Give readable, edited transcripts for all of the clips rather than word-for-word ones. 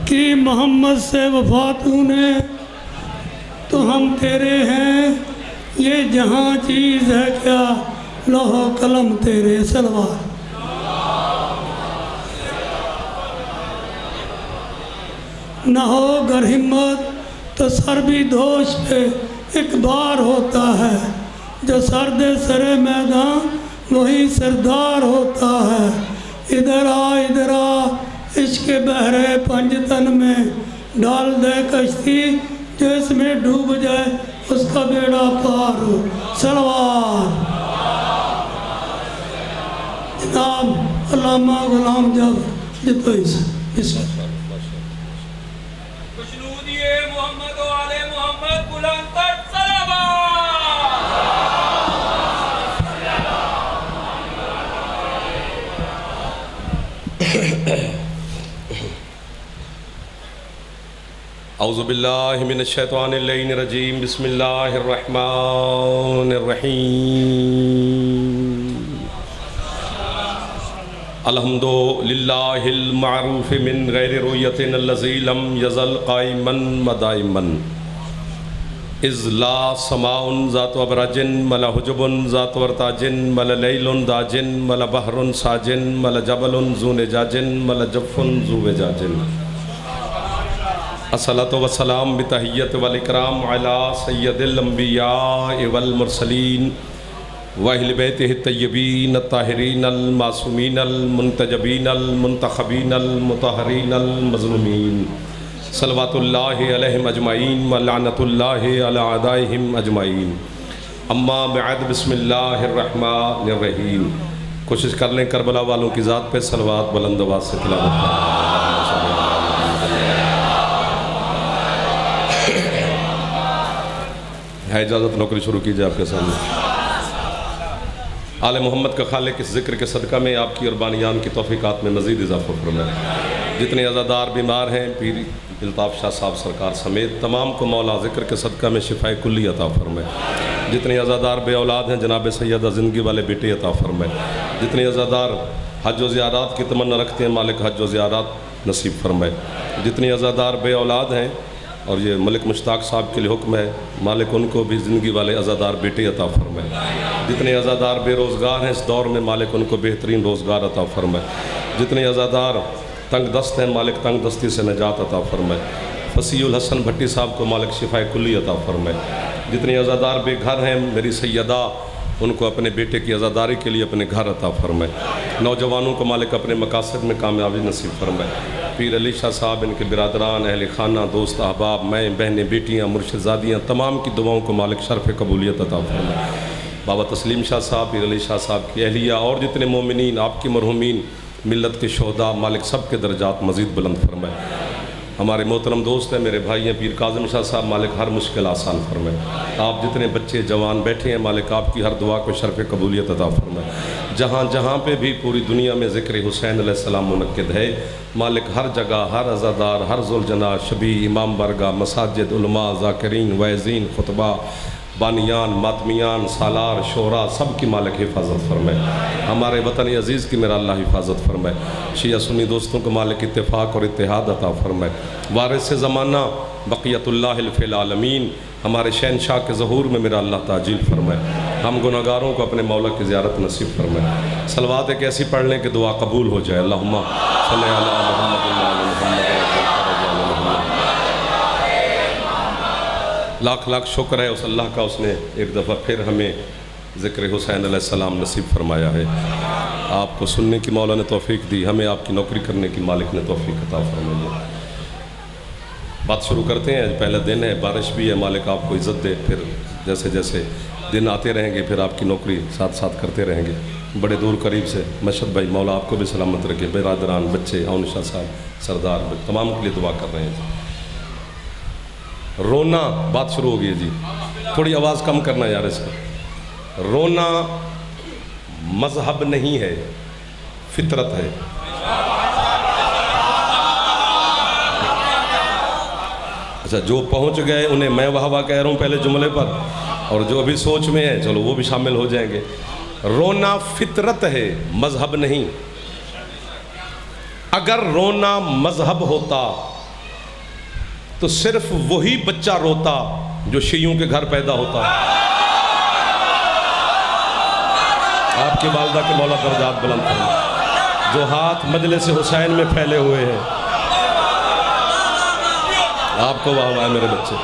कि मोहम्मद से वफा तूने तो हम तेरे हैं, ये जहाँ चीज़ है क्या लोहो कलम तेरे सलवार। न हो गर हिम्मत तो सर भी दोष पे एक बार होता है, जो सरदे सरे मैदान वही सरदार होता है। इधर आ इश्क बहरे पंजतन में डाल दे कश्ती, जो इसमें डूब जाए उसका बेड़ा पार हो। सलवार। जनाब अल्लामा गुलाम जब जितो औज़ुबिल्लाहि मिनश्शैतानिर्रजीम बिस्मिल्लाहिर्रहमानिर्रहीम। अल्हम्दुलिल्लाहिल मारूफ़ मिन गैरि रुयतिन अल्लज़ी लम यज़ल क़ाइमन मदाइमन। इज़ ला समाउन ज़ातु अबराजिन मला हुजुबुन ज़ातु वर्ताजिन मला लैलुन दाजिन मला बहरुन साजिन मला जबलुन ज़ू निजाजिन मला जफ़्फ़ुन ज़ू वजाजिन। अस्सलातु वस्सलाम बितहिय्यत वल इकराम अला सय्यदिल अंबिया वल मुरसलीन व अहले बैतिहि तय्यबीन अत्ताहिरीन अल मासूमीन अल मुंतजबीन अल मुंतखबीन अल मुतहहरीन अल मज़लूमीन सल्लवातुल्लाहि अलैहिम अजमाइन व लानतुल्लाहि अला अदाइहिम अजमाइन। अम्मा बअद बिस्मिल्लाहिर्रहमानिर्रहीम। कोशिश कर लें करबला वालों की ज़ात पे सलवात बुलंद आवाज़ से तिलावत करें। है इजाज़त नौकरी शुरू कीजिए आपके सामने। आले मोहम्मद का खालिक इस ज़िक्र के सदक़ा में आपकी और बानियान की तौफ़ीक़ात में मज़ीद इज़ाफ़ा फरमाए। जितने अज़ादार बीमार हैं पीर इल्ताफ़ शाह साहब सरकार समेत तमाम को मौला ज़िक्र के सदक़ा में शिफ़ाए कुल्ली अता फरमाए। जितने अज़ादार बे औलाद हैं जनाब सैयदा ज़िंदगी वाले बेटे अता फरमाए। जितने अज़ादार हज व ज़ियारत की तमन्ना रखते हैं मालिक हज व ज़ियारत नसीब फरमाए। जितने अज़ादार बे औलाद हैं और ये मलिक मुश्ताक साहब के लिए हुक्म है मालिक उनको भी ज़िंदगी वाले अज़ादार बेटे अता फरमाए। जितने अज़ादार बेरोज़गार हैं इस दौर में मालिक उनको बेहतरीन रोज़गार अता फरमाए। जितने अज़ादार तंग दस्त हैं मालिक तंग दस्ती से निजात अता फरमाए। फसीउल हसन भट्टी साहब को मालिक शिफ़ाए कुल्ली अता फरमाए। जितने अज़ादार बेघर हैं मेरी सैयदा उनको अपने बेटे की अज़ादारी के लिए अपने घर अता फरमाए। नौजवानों को मालिक अपने मकासद में कामयाबी नसीब फरमाए। पीर अली शाह साहब इनके बिरादरान अहल खाना दोस्त अहबाब मैं बहनें बेटियाँ मुर्शिदादियाँ तमाम की दुआओं को मालिक शर्फ़ कबूलियत अता फरमाए। बाबा तस्लीम शाह साहब पीर अली शाह साहब की अहलिया और जितने मोमिनीन आपकी मरहूमीन मिल्लत के शोहदा मालिक सब के दर्जात मज़ीद बुलंद फरमाए। हमारे मोहतरम दोस्त हैं मेरे भाई हैं पीर काज़िम शाह साहब मालिक हर मुश्किल आसान फरमाए। आप जितने बच्चे जवान बैठे हैं मालिक आपकी हर दुआ को शर्फ़ कबूलियत अता फरमाए। जहाँ जहाँ पे भी पूरी दुनिया में ज़िक्र हुसैन अलैहिस्सलाम मुनक्किद है मालिक हर जगह हर अज़ादार हर ज़ुलजना शबी इमाम बरगा मसाजिद उलमा ज़ाकिरीन वैज़ीन खुतबा बानियान मातमियान सालार शोरा सब की मालिक हिफाजत फरमाए। हमारे वतन अज़ीज़ की मेरा अल्लाह हिफाजत फरमाए। शिया सुन्नी दोस्तों को मालिक इत्तेफाक और इत्तेहाद अता फरमाए। वारिस ज़माना बक़ियतुल्लाहिल फ़िल आलमीन हमारे शहनशाह के ज़हूर में मेरा अल्लाह ताजील फरमाए। हम गुनहगारों को अपने मौला की ज़ियारत नसीब फरमाए। सलवात एक ऐसी पढ़ लें कि दुआ कबूल हो जाए। अल्लाहुम्मा सल्लि अला मुहम्मद व आलि मुहम्मद। लाख लाख शुक्र है उस अल्लाह का उसने एक दफ़ा फिर हमें ज़िक्र हुसैन अलैहिस्सलाम नसीब फरमाया है। आपको सुनने की मौला ने तौफ़ीक दी हमें आपकी नौकरी करने की मालिक ने तौफ़ीक अता फरमाई। बात शुरू करते हैं। आज पहला दिन है बारिश भी है मालिक आपको इज़्ज़त दे। फिर जैसे जैसे दिन आते रहेंगे फिर आपकी नौकरी साथ साथ करते रहेंगे। बड़े दूर करीब से मशहद भाई मौला आपको भी सलामत रखे। बिरादरान बच्चे औन शाह साहब सरदार तमाम के लिए दुआ कर रहे हैं। रोना बात शुरू हो गई जी थोड़ी आवाज़ कम करना यार इसका। रोना मज़हब नहीं है फितरत है। अच्छा जो पहुंच गए उन्हें मैं वाह वाह कह रहा हूँ पहले जुमले पर और जो अभी सोच में है चलो वो भी शामिल हो जाएंगे। रोना फितरत है मज़हब नहीं। अगर रोना मज़हब होता तो सिर्फ वही बच्चा रोता जो शियों के घर पैदा होता। आपकी वालदा के मौला दर्जात बुलंद करें, जो हाथ मजलिस हुसैन में फैले हुए हैं। आपको वाह वाह मेरे बच्चे।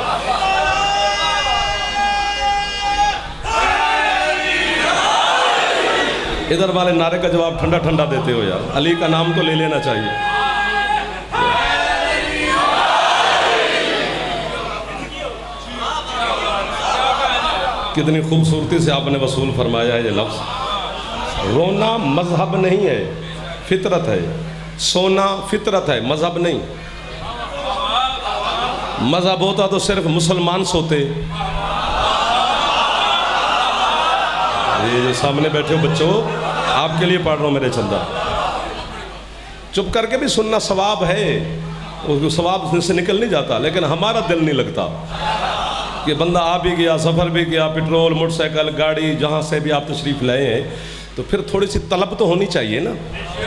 इधर वाले नारे का जवाब ठंडा ठंडा देते हो यार, अली का नाम तो ले लेना चाहिए। कितनी खूबसूरती से आपने वसूल फरमाया है ये लफ्ज़। रोना मजहब नहीं है, फितरत है। सोना फितरत है, मजहब नहीं। मजहब होता तो सिर्फ मुसलमान सोते। ये जो सामने बैठे हो बच्चों, आपके लिए पढ़ रहा हूँ मेरे चंदा। चुप करके भी सुनना सवाब है, उसको सवाब से निकल नहीं जाता, लेकिन हमारा दिल नहीं लगता कि बंदा आ भी गया, सफ़र भी गया, पेट्रोल, मोटरसाइकिल, गाड़ी, जहाँ से भी आप तशरीफ़ लाए हैं, तो फिर थोड़ी सी तलब तो होनी चाहिए ना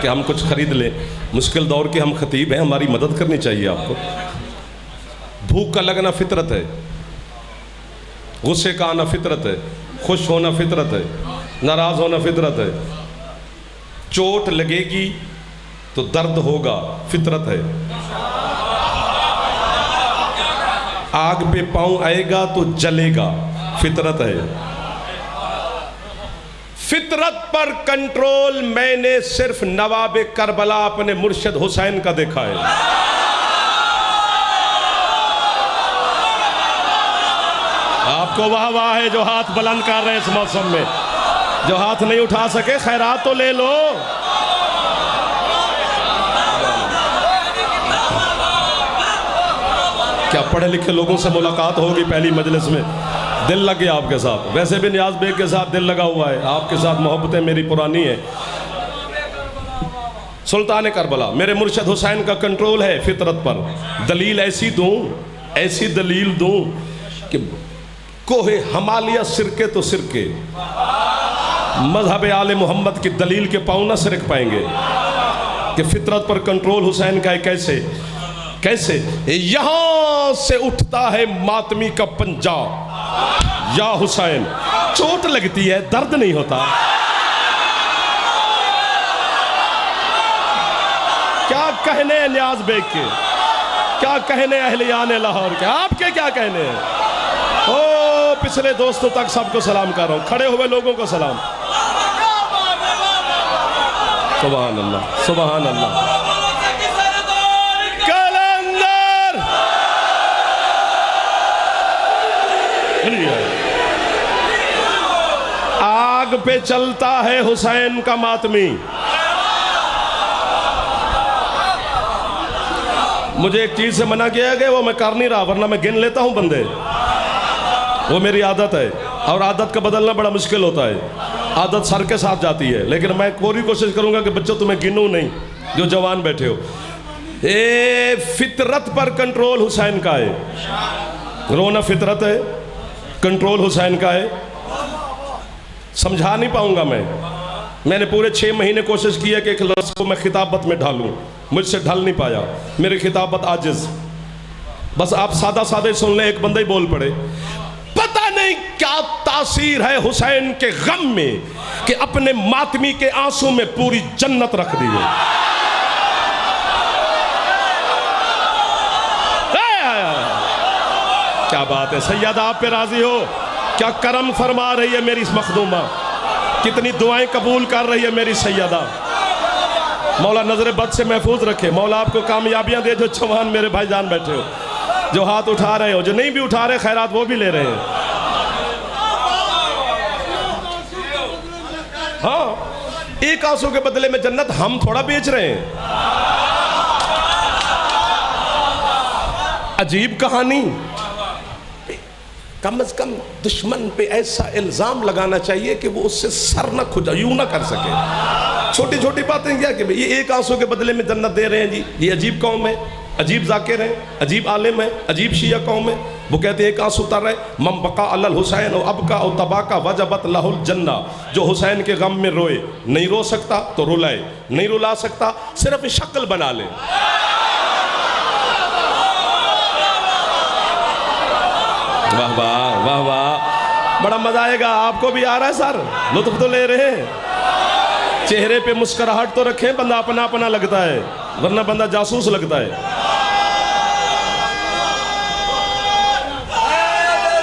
कि हम कुछ ख़रीद लें। मुश्किल दौर के हम ख़तीब हैं, हमारी मदद करनी चाहिए आपको। भूख का लगना फितरत है, गुस्से का आना फितरत है, खुश होना फितरत है, नाराज़ होना फितरत है। चोट लगेगी तो दर्द होगा, फितरत है। आग पे पाँव आएगा तो जलेगा, फितरत है। फितरत पर कंट्रोल मैंने सिर्फ नवाबे करबला अपने मुर्शिद हुसैन का देखा है। आपको वाह वाह है जो हाथ बुलंद कर रहे हैं इस मौसम में। जो हाथ नहीं उठा सके खैरात तो ले लो। क्या पढ़े लिखे लोगों से मुलाकात होगी पहली मजलिस में, दिल लग गया आपके साथ। वैसे भी नियाज बेग के साथ दिल लगा हुआ है, आपके साथ मोहब्बतें मेरी पुरानी है। सुल्तान करबला मेरे मुर्शिद हुसैन का कंट्रोल है फितरत पर। दलील ऐसी दूं, ऐसी दलील दूं कि कोहे हमालिया सिरके तो सिरके, मजहब आले मोहम्मद की दलील के पाँव न सिरक पाएंगे कि फितरत पर कंट्रोल हुसैन का है। कैसे कैसे यहां से उठता है मातमी का पंजा, या हुसैन। चोट लगती है, दर्द नहीं होता। क्या कहने हैं नियाज बेग के, क्या कहने अहलियान लाहौर के, आपके क्या कहने हैं। ओ पिछले दोस्तों तक सबको सलाम कर रहा हूं, खड़े हुए लोगों को सलाम। सुभान अल्लाह, सुभान अल्लाह। आग पे चलता है हुसैन का मातमी। मुझे एक चीज से मना किया गया, वो मैं कर नहीं रहा, वरना मैं गिन लेता हूं बंदे। वो मेरी आदत है, और आदत का बदलना बड़ा मुश्किल होता है। आदत सर के साथ जाती है, लेकिन मैं पूरी कोशिश करूंगा कि बच्चों तुम्हें गिनूं नहीं, जो जवान बैठे हो। ए फितरत पर कंट्रोल हुसैन का है। रोना फितरत है, कंट्रोल हुसैन का है। समझा नहीं पाऊंगा मैंने पूरे 6 महीने कोशिश की है कि एक लफ्ज़ को मैं खिताबत में ढालूं, मुझसे ढल नहीं पाया। मेरी खिताबत आजिज़। बस आप सादा सादे सुन लें, एक बंदा ही बोल पड़े। पता नहीं क्या तासीर है हुसैन के गम में कि अपने मातमी के आंसू में पूरी जन्नत रख दी है। क्या बात है सैयदा, आप पे राजी हो? क्या करम फरमा रही है मेरी इस मखदूमा, कितनी दुआएं कबूल कर रही है मेरी सैयदा। मौला नजर बद से महफूज रखे, मौला आपको कामयाबियां दे। जो जवान मेरे भाईजान बैठे हो, जो हाथ उठा रहे हो, जो नहीं भी उठा रहे, खैरात वो भी ले रहे हैं। हाँ, एक आंसू के बदले में जन्नत हम थोड़ा बेच रहे हैं। अजीब कहानी। कम से कम दुश्मन पे ऐसा इल्ज़ाम लगाना चाहिए कि वो उससे सर न खुजा, यूं ना कर सके। छोटी छोटी बातें क्या कि भाई ये एक आंसू के बदले में जन्नत दे रहे हैं जी। ये अजीब कौम है, अजीब जाकिर है, अजीब आलिम है, अजीब शिया कौम है। वो कहते हैं एक आंसू उतर रहे, मम बका अल हुसैन और अब का और तबा का वजबत लहुल जन्ना। जो हुसैन के गम में रोए, नहीं रो सकता तो रुलाए, नहीं रुला सकता सिर्फ शक्ल बना ले। वाह वाह वाह वाह, बड़ा मजा आएगा। आपको भी आ रहा है सर, लुत्फ तो ले रहे हैं। चेहरे पे मुस्कुराहट तो रखें, बंदा अपना अपना लगता है, वरना बंदा जासूस लगता है।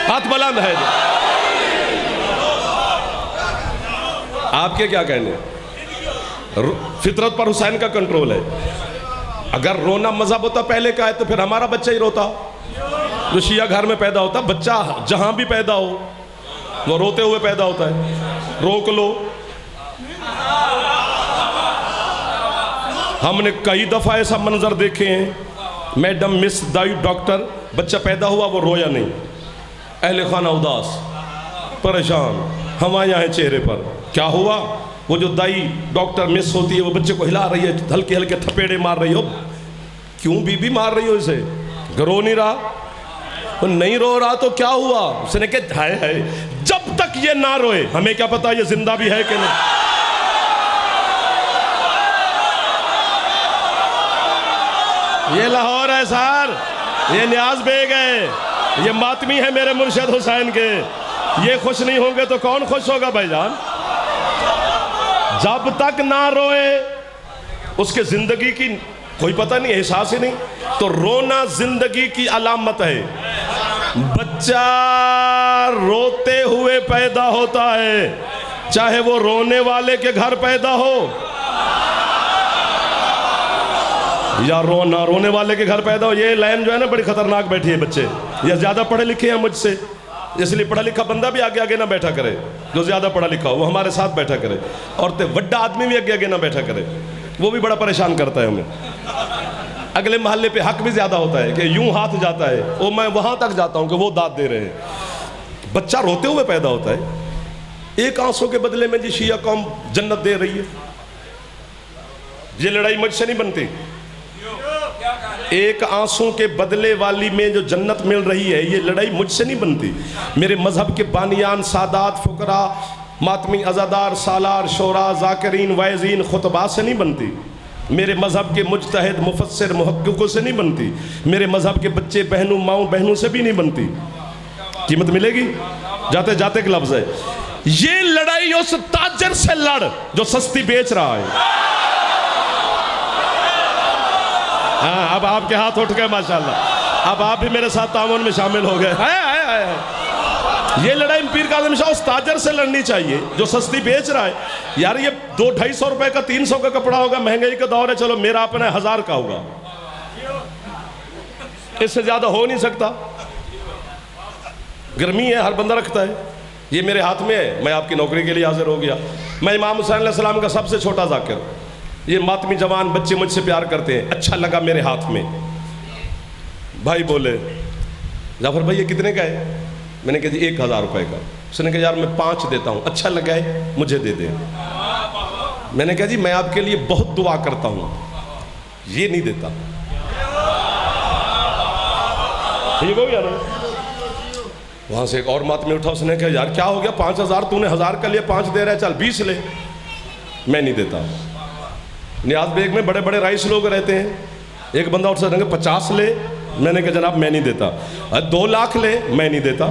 हाथ बुलंद है। आपके क्या कहने? फितरत पर हुसैन का कंट्रोल है। अगर रोना मजहब होता पहले का है तो फिर हमारा बच्चा ही रोता। जो शिया घर में पैदा होता, बच्चा जहां भी पैदा हो वो रोते हुए पैदा होता है। रोक लो। हमने कई दफा ऐसा मंजर देखे हैं। मैडम, मिस, दाई, डॉक्टर, बच्चा पैदा हुआ वो रोया नहीं। अहले खाना उदास, परेशान, हवायां हैं चेहरे पर। क्या हुआ? वो जो दाई डॉक्टर मिस होती है वो बच्चे को हिला रही है, हल्के हल्के थपेड़े मार रही हो। क्यों बीबी मार रही हो इसे? रो नहीं रहा। वो नहीं रो रहा तो क्या हुआ? उसने कहा हाय हाय, जब तक ये ना रोए हमें क्या पता ये जिंदा भी है कि नहीं। ये लाहौर है सर, ये नियाज बेग है, ये मातमी है मेरे मुर्शिद हुसैन के। ये खुश नहीं होंगे तो कौन खुश होगा भाईजान? जब तक ना रोए उसके जिंदगी की कोई पता नहीं, एहसास ही नहीं। तो रोना जिंदगी की अलामत है। बच्चा रोते हुए पैदा होता है, चाहे वो रोने वाले के घर पैदा हो या रोने वाले के घर पैदा हो। ये लाइन जो है ना बड़ी खतरनाक बैठी है। बच्चे ये ज्यादा पढ़े लिखे हैं मुझसे, इसलिए पढ़ा लिखा बंदा भी आगे आगे ना बैठा करे। जो ज्यादा पढ़ा लिखा हो वो हमारे साथ बैठा करे, और वड्डा आदमी भी आगे आगे ना बैठा करे, वो भी बड़ा परेशान करता है हमें। अगले मोहल्ले पे हक भी ज्यादा होता है कि यूं हाथ जाता है, वो मैं वहां तक जाता हूं कि वो दाद दे रहे हैं। बच्चा रोते हुए पैदा होता है। एक आंसू के बदले में जी शिया कौम जन्नत दे रही है। ये लड़ाई मुझसे नहीं बनती। एक आंसू के बदले वाली में जो जन्नत मिल रही है, ये लड़ाई मुझसे नहीं बनती। मेरे मजहब के बानियान, सादात, फुकरा, मातमी, अज़ादार, सालार, शोरा, जाकिरीन, वाइज़ीन, खुतबा से नहीं बनती। मेरे मजहब के मुज्तहिद, मुफस्सिर, मुहक्किकों से नहीं बनती। मेरे मजहब के बच्चे बहनों, माओ बहनों से भी नहीं बनती। कीमत मिलेगी। जाते जाते एक लफ्ज़ है, ये लड़ाई उस ताजर से लड़ जो सस्ती बेच रहा है। हाँ, अब आपके हाथ उठ गए माशाल्लाह। अब आप भी मेरे साथ तावन में शामिल हो गए। ये लड़ाई पीर काज़िम शाह उस ताजर से लड़नी चाहिए जो सस्ती बेच रहा है। यार ये 200-250 रुपए का, 300 का कपड़ा होगा, महंगाई का दौर है, चलो मेरा अपना 1000 का होगा, इससे ज्यादा हो नहीं सकता। गर्मी है, हर बंदा रखता है। ये मेरे हाथ में है, मैं आपकी नौकरी के लिए हाजिर हो गया। मैं इमाम हुसैन अलैहिस्सलाम का सबसे छोटा जाकिर। ये मातमी जवान बच्चे मुझसे प्यार करते हैं। अच्छा लगा मेरे हाथ में। भाई बोले, जाफर भाई ये कितने का है? मैंने कहा जी 1000 रुपए का। उसने कहा यार मैं 5 देता हूँ, अच्छा लगा है मुझे दे दे। मैंने कहा जी मैं आपके लिए बहुत दुआ करता हूँ, ये नहीं देता। ठीक हो गया ना? वहाँ से एक और मातमी उठा, उसने कहा यार क्या हो गया, 5000 तूने 1000 का लिए 5 दे रहा है, चल 20 ले। मैं नहीं देता। नियाज बेग में बड़े बड़े राइस लोग रहते हैं। एक बंदा उठ सकता 50 ले। मैंने कहा जनाब मैं नहीं देता। 2 लाख ले, मैं नहीं देता।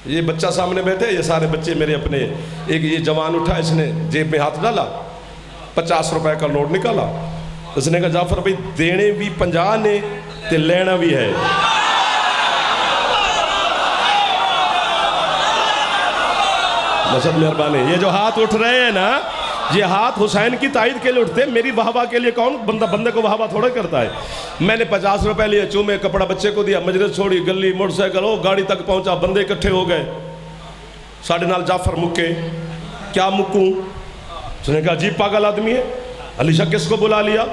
ये बच्चा सामने बैठे, ये सारे बच्चे मेरे अपने। एक ये जवान उठा, इसने जेब में हाथ डाला, 50 रुपए का नोट निकाला। उसने कहा जाफर भाई देने भी 50 ने ते लेना भी है। मसद मेहरबानी। ये जो हाथ उठ रहे हैं ना, ये हाथ हुसैन की तायद के लिए उठते। मेरी वाहवा के लिए कौन बंदे को वाहवा थोड़ा करता है। मैंने 50 रुपए लिए, चूमे, कपड़ा बच्चे को दिया, मजलिस छोड़ी, गली, मोटरसाइकिल, ओ गाड़ी तक पहुंचा, बंदे इकट्ठे हो गए। साढ़े नाल जाफर मुक्के। क्या मुक्कूं? उसने कहा अजीब पागल आदमी है, अली शाह किसको बुला लिया?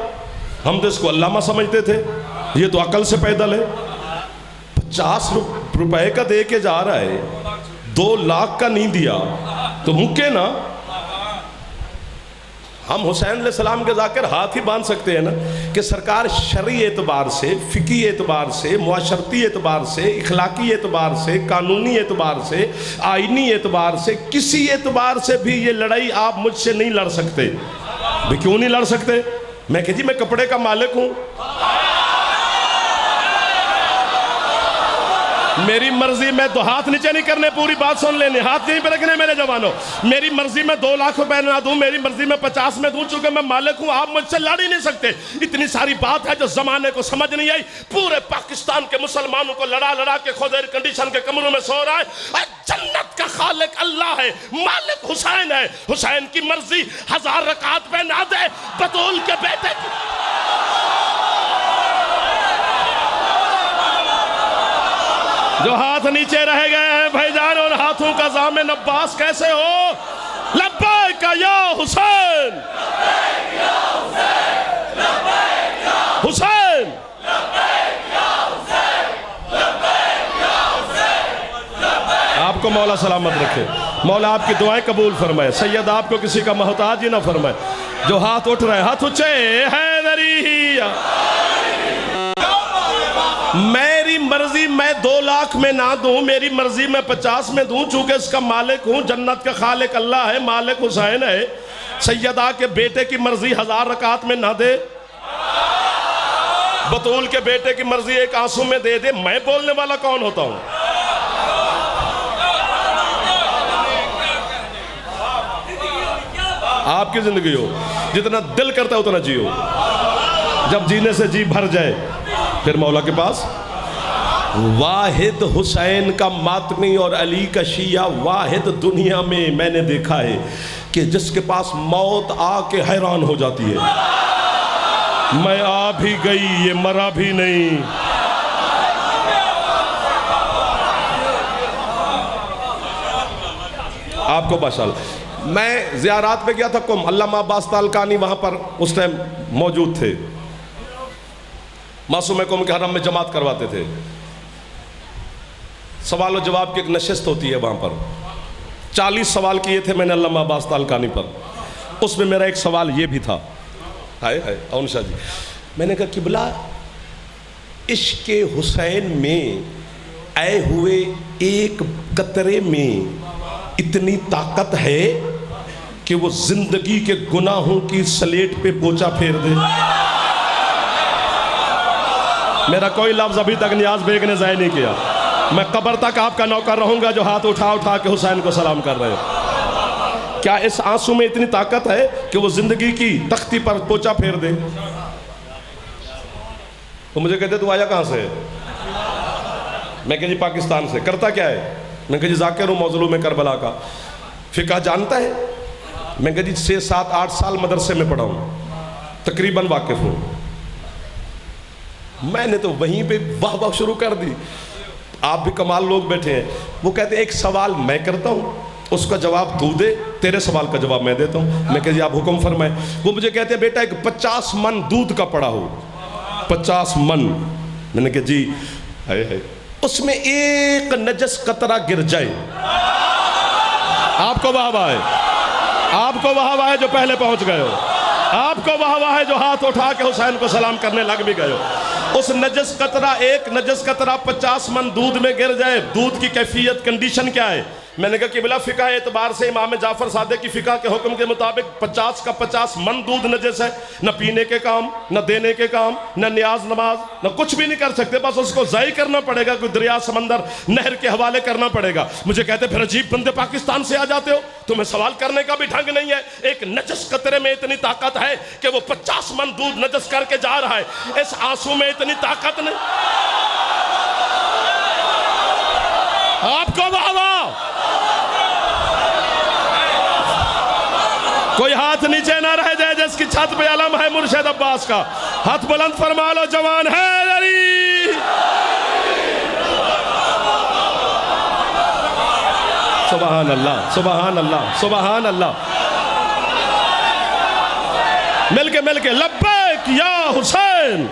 हम तो इसको अल्लामा समझते थे, ये तो अकल से पैदल है। 50 रुपए का दे के जा रहा है, 2 लाख का नहीं दिया तो मुक्के ना। हम हुसैन अलैहिस्सलाम के जाकर हाथ ही बांध सकते हैं ना कि सरकार शरई एतबार से, फ़िकी एतबार से, मुआशरती एतबार से, इखलाकी एतबार से, कानूनी एतबार से, आइनी एतबार से, किसी एतबार से भी ये लड़ाई आप मुझसे नहीं लड़ सकते। भाई क्यों नहीं लड़ सकते? मैं कह जी मैं कपड़े का मालिक हूँ। मेरी मर्जी में तो हाथ नीचे नहीं करने, पूरी बात सुन लेने, हाथ यहीं पे रखने मेरे जवानों। मेरी मर्जी में 2 लाख रुपए ना दूं, मेरी मर्जी में 50 में दूं, चूंकि मैं मालिक हूं, आप मुझसे लड़ ही नहीं सकते। इतनी सारी बात है जो जमाने को समझ नहीं आई। पूरे पाकिस्तान के मुसलमानों को लड़ा लड़ा के खुद एयर कंडीशन के कमरों में सो रहा है। जन्नत का खालिक अल्लाह है, मालिक हुसैन है। हुसैन की मर्जी 1000 रकात पे ना दे, बतूल के बेटे जो हाथ नीचे रह गए हैं भाईजान, और हाथों का ज़ामिन अब्बास कैसे हो? लब्बैक या हुसैन, हुसैन, आपको मौला सलामत रखे, मौला आपकी दुआएं कबूल फरमाए, सैयद आपको किसी का मोहताज ही ना फरमाए। जो हाथ उठ रहे हैं, हाथ ऊंचे, हैदरिया। मेरी मर्जी मैं 2 लाख में ना दूं, मेरी मर्जी मैं 50 में दूं, चूंकि इसका मालिक हूं। जन्नत का खालिक अल्लाह है, मालिक हुसैन है। सैयदा के बेटे की मर्जी 1000 रकात में ना दे, बतूल के बेटे की मर्जी एक आंसू में दे दे, मैं बोलने वाला कौन होता हूं? आपकी जिंदगी हो, जितना दिल करता है उतना जियो। जब जीने से जी भर जाए फिर मौला के पास। वाहिद हुसैन का मातमी और अली का शिया, वाहिद दुनिया में मैंने देखा है कि जिसके पास मौत आके हैरान हो जाती है। मैं आ भी गई, ये मरा भी नहीं। आपको बशाल, मैं ज़ियारात पे गया था कुम, अल्लामा अब्बास तालकानी वहाँ पर उस टाइम मौजूद थे। मासूम कुम के हरम में जमात करवाते थे। सवाल और जवाब की एक नशिस्त होती है वहाँ पर। 40 सवाल किए थे मैंने अल्लामा अब्बास तालकानी पर। उसमें मेरा एक सवाल ये भी था, हाय हाय अउन शाह जी, मैंने कहा किबला, इश्क हुसैन में आए हुए एक कतरे में इतनी ताकत है कि वो जिंदगी के गुनाहों की स्लेट पे पोछा फेर दे। मेरा कोई लफ्ज अभी तक नियाज बेग ने ज़ाय नहीं किया। मैं कब्र तक आपका नौकर रहूंगा जो हाथ उठा उठा के हुसैन को सलाम कर रहे हो। क्या इस आंसू में इतनी ताकत है कि वो जिंदगी की तख्ती पर पोछा फेर दे? तो मुझे कहते तू आया कहाँ से? मैं कह जी पाकिस्तान से। करता क्या है? मैं कह जी जाकिर हूँ मौजूद में करबला का। फिका जानता है? मैं कह जी 6, 7, 8 साल मदरसे में पढ़ा हूँ, तकरीबन वाकिफ हूँ। मैंने तो वहीं पे वाह वाह शुरू कर दी। आप भी कमाल लोग बैठे हैं। वो कहते हैं एक सवाल मैं करता हूँ, उसका जवाब तू दे, तेरे सवाल का जवाब मैं देता हूँ। मैं कह जी आप हुक्म फरमाए। वो मुझे कहते हैं बेटा एक 50 मन दूध का पड़ा हो, 50 मन। मैंने कहा जी है, उसमें एक नजस कतरा गिर जाए, आपको वाह वाह है, आपको वाह वाह है जो पहले पहुंच गए हो, आपको वाह वाह है जो हाथ उठा के हुसैन को सलाम करने लग भी गए हो। उस नजस कतरा, एक नजस कतरा 50 मन दूध में गिर जाए, दूध की कैफियत कंडीशन क्या है? मैंने कहा कि बिला फिका एतबार से इमाम जाफर सादिक की फिका के हुक्म के मुताबिक 50 का 50 मन दूध नजस है। न पीने के काम, न देने के काम, न नियाज नमाज, न कुछ भी नहीं कर सकते। बस उसको ज़ाई करना पड़ेगा, कोई दरिया समंदर नहर के हवाले करना पड़ेगा। मुझे कहते फिर अजीब बंदे पाकिस्तान से आ जाते हो, तुम्हें सवाल करने का भी ढंग नहीं है। एक नजस कतरे में इतनी ताकत है कि वो 50 मन दूध नजस करके जा रहा है। इस आंसू में इतनी ताकत नहीं। आपको वाह वाह। कोई हाथ नीचे ना रह जाए जिसकी छत पे अलम है मुर्शिद अब्बास का। हाथ बुलंद फरमा लो जवान है अली। सुभान अल्लाह, सुभान अल्लाह, सुभान अल्लाह। मिलके मिलके लब्बैक या हुसैन,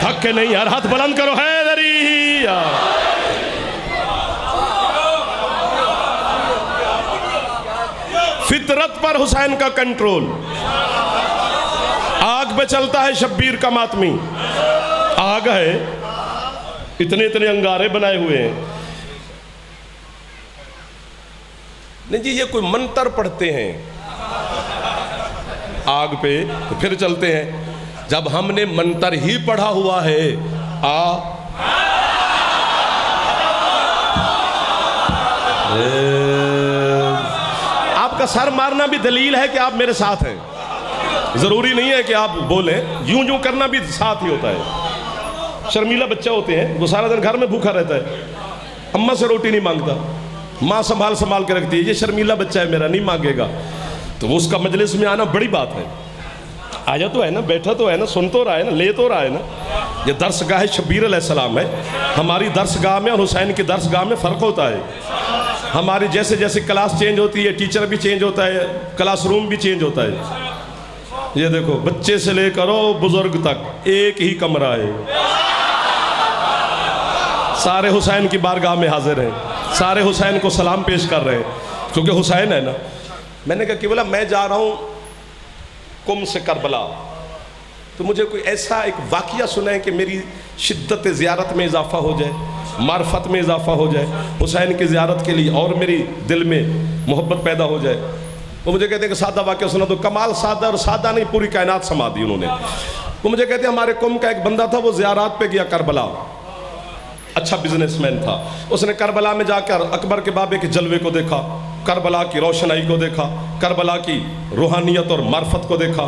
थक के नहीं यार, हाथ बुलंद करो है दरिया। फितरत पर हुसैन का कंट्रोल। आग पे चलता है शब्बीर का मातमी, आग है, इतने इतने अंगारे बनाए हुए हैं। नहीं जी, ये कोई मंत्र पढ़ते हैं, आग पे, तो फिर चलते हैं। जब हमने मंत्र ही पढ़ा हुआ है आपका सर मारना भी दलील है कि आप मेरे साथ हैं। जरूरी नहीं है कि आप बोलें, यूं यूं करना भी साथ ही होता है। शर्मीला बच्चा होते हैं, वो सारा दिन घर में भूखा रहता है, अम्मा से रोटी नहीं मांगता, माँ संभाल संभाल के रखती है, ये शर्मीला बच्चा है मेरा, नहीं मांगेगा, तो वो उसका मजलिस में आना बड़ी बात है। आया तो है ना, बैठा तो है ना, सुन तो रहा है ना, ले तो रहा है ना। ये दर्सगाह शब्बीर अलैहिस्सलाम है। हमारी दर्सगाह में और हुसैन की दर्सगाह में फ़र्क होता है। हमारी जैसे जैसे क्लास चेंज होती है, टीचर भी चेंज होता है, क्लासरूम भी चेंज होता है। ये देखो, बच्चे से लेकर बुजुर्ग तक एक ही कमरा है, सारे हुसैन की बारगाह में हाजिर हैं, सारे हुसैन को सलाम पेश कर रहे हैं, क्योंकि हुसैन है ना। मैंने कहा कि बोला मैं जा रहा हूँ कुम से करबला, तो मुझे कोई ऐसा एक वाक़या सुनाए कि मेरी शिद्दत ज़ियारत में इजाफ़ा हो जाए, मार्फत में इजाफ़ा हो जाए, हुसैन की ज़ियारत के लिए और मेरी दिल में मोहब्बत पैदा हो जाए। वो मुझे कहते हैं कि सादा वाक़या सुना। तो कमाल सादा, और सादा नहीं, पूरी कायनात समा दी उन्होंने। वो मुझे कहते हैं हमारे कुम का एक बंदा था, वो ज़ियारत पे गया करबला, अच्छा बिजनेसमैन था। उसने करबला में जाकर अकबर के बाबे के जलवे को देखा, करबला की रोशनाई को देखा, करबला की रूहानियत और मार्फत को देखा।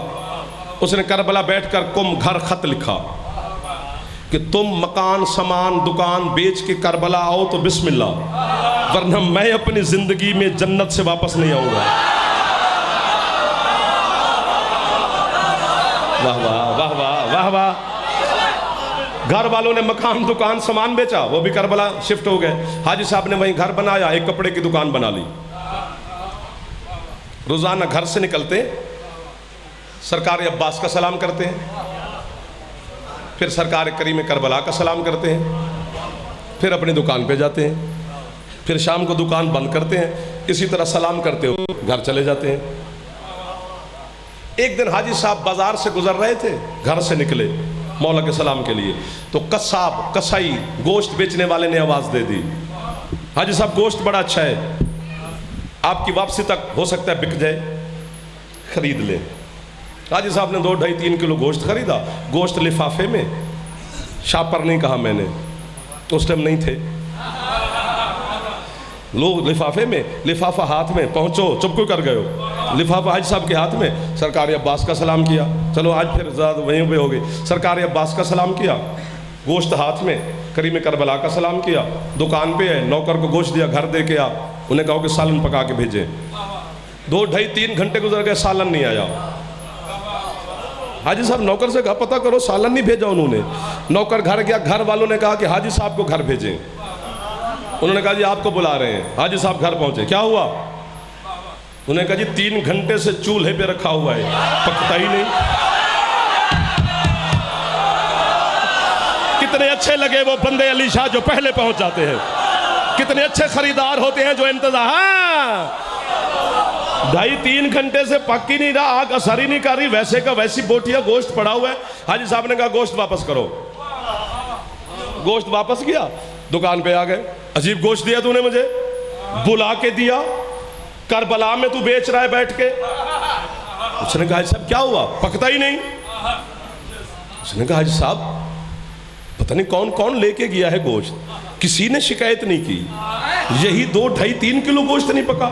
उसने करबला बैठकर कुम घर खत लिखा कि तुम मकान सामान दुकान बेच के करबला आओ तो बिस्मिल्लाह, वरना मैं अपनी जिंदगी में जन्नत से वापस नहीं आऊंगा। वाह वाह वाह वाह वाह वाह। घर वालों ने मकान दुकान सामान बेचा, वो भी करबला शिफ्ट हो गए। हाजी साहब ने वहीं घर बनाया, एक कपड़े की दुकान बना ली। रोजाना घर से निकलते सरकार अब्बास का सलाम करते हैं, फिर सरकार करीम करबला का सलाम करते हैं, फिर अपनी दुकान पे जाते हैं, फिर शाम को दुकान बंद करते हैं, इसी तरह सलाम करते हुए घर चले जाते हैं। एक दिन हाजी साहब बाजार से गुजर रहे थे, घर से निकले मौला के सलाम के लिए, तो कसाब कसाई गोश्त बेचने वाले ने आवाज़ दे दी, हाजी साहब गोश्त बड़ा अच्छा है, आपकी वापसी तक हो सकता है बिक जाए, खरीद लें। हाजी साहब ने 2-2.5-3 किलो गोश्त खरीदा। गोश्त लिफाफे में, शापर नहीं कहा मैंने, उस टाइम नहीं थे लोग। लिफाफे में, लिफाफा हाथ में, पहुंचो चुप क्यों कर गए हो, लिफाफा हाजी साहब के हाथ में। सरकार अब्बास का सलाम किया, चलो आज फिर ज़्यादा वहीं पे हो गई। सरकार अब्बास का सलाम किया, गोश्त हाथ में, करीम करबला का सलाम किया, दुकान पे है, नौकर को गोश्त दिया, घर दे के आ, उन्हें कहा कि सालन पका के भेजें। 2-2.5-3 घंटे गुजर गए, सालन नहीं आया। हाजी साहब नौकर से कहा पता करो, सालन नहीं भेजा उन्होंने। नौकर घर गया, घर वालों ने कहा कि हाजी साहब को घर भेजें। उन्होंने कहा जी आपको बुला रहे हैं। हाजी साहब घर पहुंचे, क्या हुआ? उन्होंने कहा जी 3 घंटे से चूल्हे पे रखा हुआ है, पकता ही नहीं। कितने अच्छे लगे वो बंदे अली शाह जो पहले पहुंच जाते हैं, कितने अच्छे खरीदार होते हैं जो इंतजार। 2.5-3 घंटे से पक ही नहीं रहा, आग असर ही नहीं कर रही, वैसे का वैसी बोटिया गोश्त पड़ा हुआ है। हाजी साहब ने कहा गोश्त वापस करो। गोश्त वापस किया, दुकान पे आ गए। अजीब गोश्त दिया तूने मुझे, बुला के दिया, करबला में तू बेच रहा है बैठ के। उसने कहा हाजी साहब क्या हुआ, पकता ही नहीं। उसने कहा हाजी साहब पता नहीं कौन कौन लेके गया है गोश्त, किसी ने शिकायत नहीं की, यही 2-2.5-3 किलो गोश्त नहीं पका।